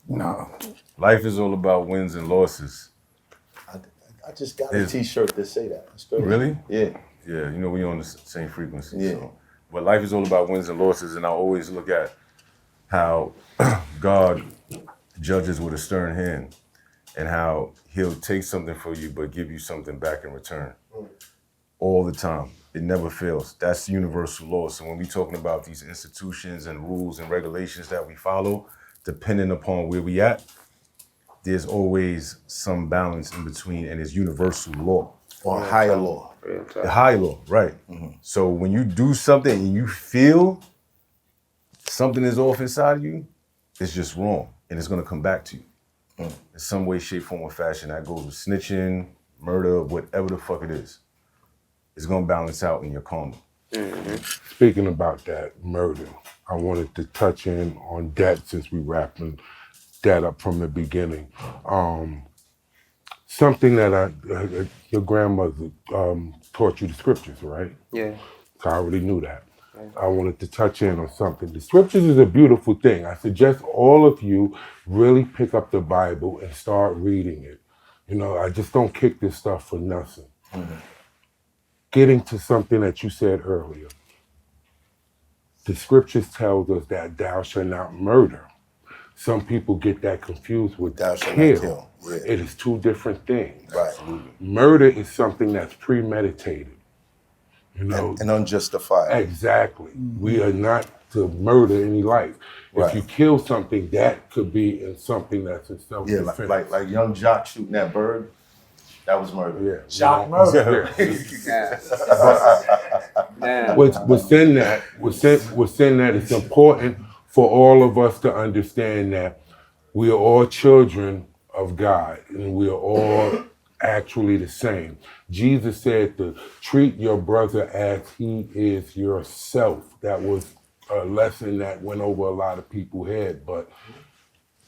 No. Life is all about wins and losses. I just got a T-shirt that say that. Really? Yeah. Yeah, you know, we on the same frequency. Yeah. So. But life is all about wins and losses, and I always look at how God judges with a stern hand and how he'll take something for you but give you something back in return. All the time. It never fails. That's universal law. So when we're talking about these institutions and rules and regulations that we follow, depending upon where we at, there's always some balance in between, and it's universal law. Or higher law. The higher law, right. So when you do something and you feel something is off inside of you, it's just wrong, and it's gonna come back to you. In some way, shape, form, or fashion. That goes with snitching, murder, whatever the fuck it is. It's gonna balance out in your karma. Speaking about that murder, I wanted to touch in on that since we wrapping that up from the beginning. Something that your grandmother taught you the scriptures, right? Yeah. So I already knew that. I wanted to touch in on something. The scriptures is a beautiful thing. I suggest all of you really pick up the Bible and start reading it. You know, I just don't kick this stuff for nothing. Getting to something that you said earlier. The scriptures tells us that thou shalt not murder. Some people get that confused with Thou shalt not kill. Yeah. It is two different things. Right. Murder is something that's premeditated. You know, and unjustified. exactly. We are not to murder any life. Right. If you kill something, that could be in something that's in Yeah, self-defense. like young Jock shooting that bird, that was murder. Yeah. Jock murder. Within that, it's important for all of us to understand that we are all children of God and we are all actually the same. Jesus said to treat your brother as he is yourself. That was a lesson that went over a lot of people's head, but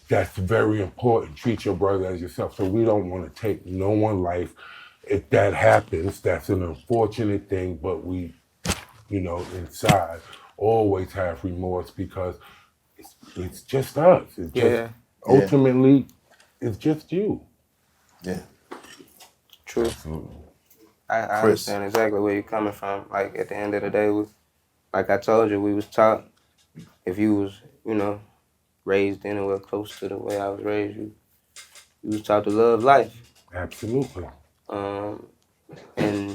that's very important. Treat your brother as yourself. So we don't want to take no one's life. If that happens, that's an unfortunate thing, but we, you know, inside always have remorse because it's just us. It's just, ultimately, it's just you. Yeah. True. I understand exactly where you're coming from. Like at the end of the day, like I told you, we was taught, if you was, you know, raised anywhere close to the way I was raised, you was taught to love life. Absolutely. And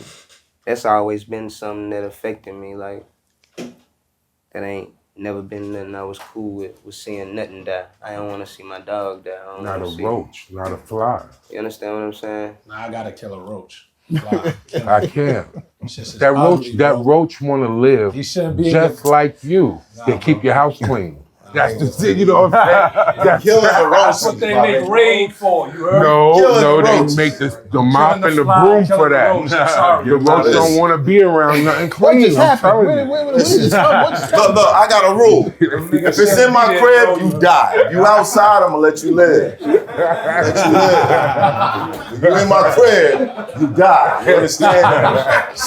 that's always been something that affected me. Like, that ain't never been nothing I was cool with, was seeing nothing die. I don't want to see my dog die. I don't Not a wanna see roach, not a fly. You understand what I'm saying? Nah, I gotta kill a roach. Fly. I can't. Shit's That ugly, roach want to live He shouldn't be just like you. They keep your house clean. That's the thing, you know what I'm saying? Killing the roach. That's what they make raid for, you heard? No, they make the mop and the broom for that. The roach don't want to be around nothing clean. What just happened? What is Look, I got a rule. If it's in my crib, you die. If you outside, I'm gonna let you live. Let you live. If you in my crib, you die. You understand?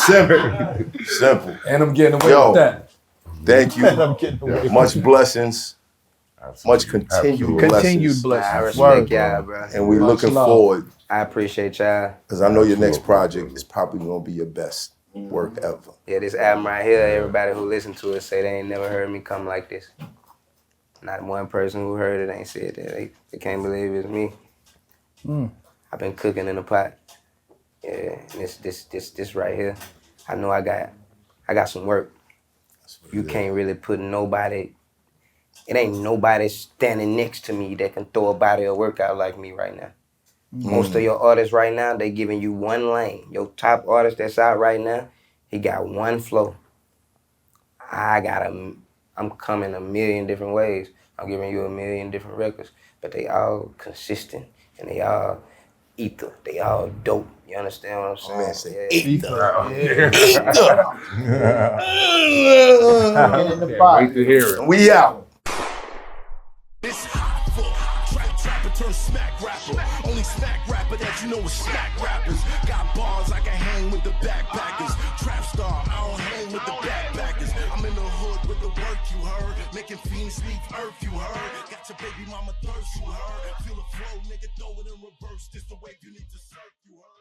Simple. And I'm getting away with that. Thank you. Much blessings. Much continued blessings. I respect y'all, bro. And we're looking forward. I appreciate y'all. Because I know your next project is probably going to be your best work ever. Yeah, this album right here, everybody who listened to it say they ain't never heard me come like this. Not one person who heard it ain't said that. They can't believe it's me. I've been cooking in the pot. Yeah, and this right here. I know I got some work. You can't really put nobody. It ain't nobody standing next to me that can throw a body of work out like me right now. Most of your artists right now, they giving you one lane. Your top artist that's out right now, he got one flow. I'm coming a million different ways. I'm giving you a million different records, but they all consistent and they all ether. They all dope. You understand what I'm saying? Man, say Ether. Wait to hear it. We out. Turn smack rapper, only smack rapper that you know is smack rappers. Got bars I can hang with the backpackers. Trap star, I don't hang with the backpackers. I'm in the hood with the work you heard, making fiends leave earth you heard. Got your baby mama thirst you heard. Feel the flow, nigga, throw it in reverse. This the wave you need to surf you heard.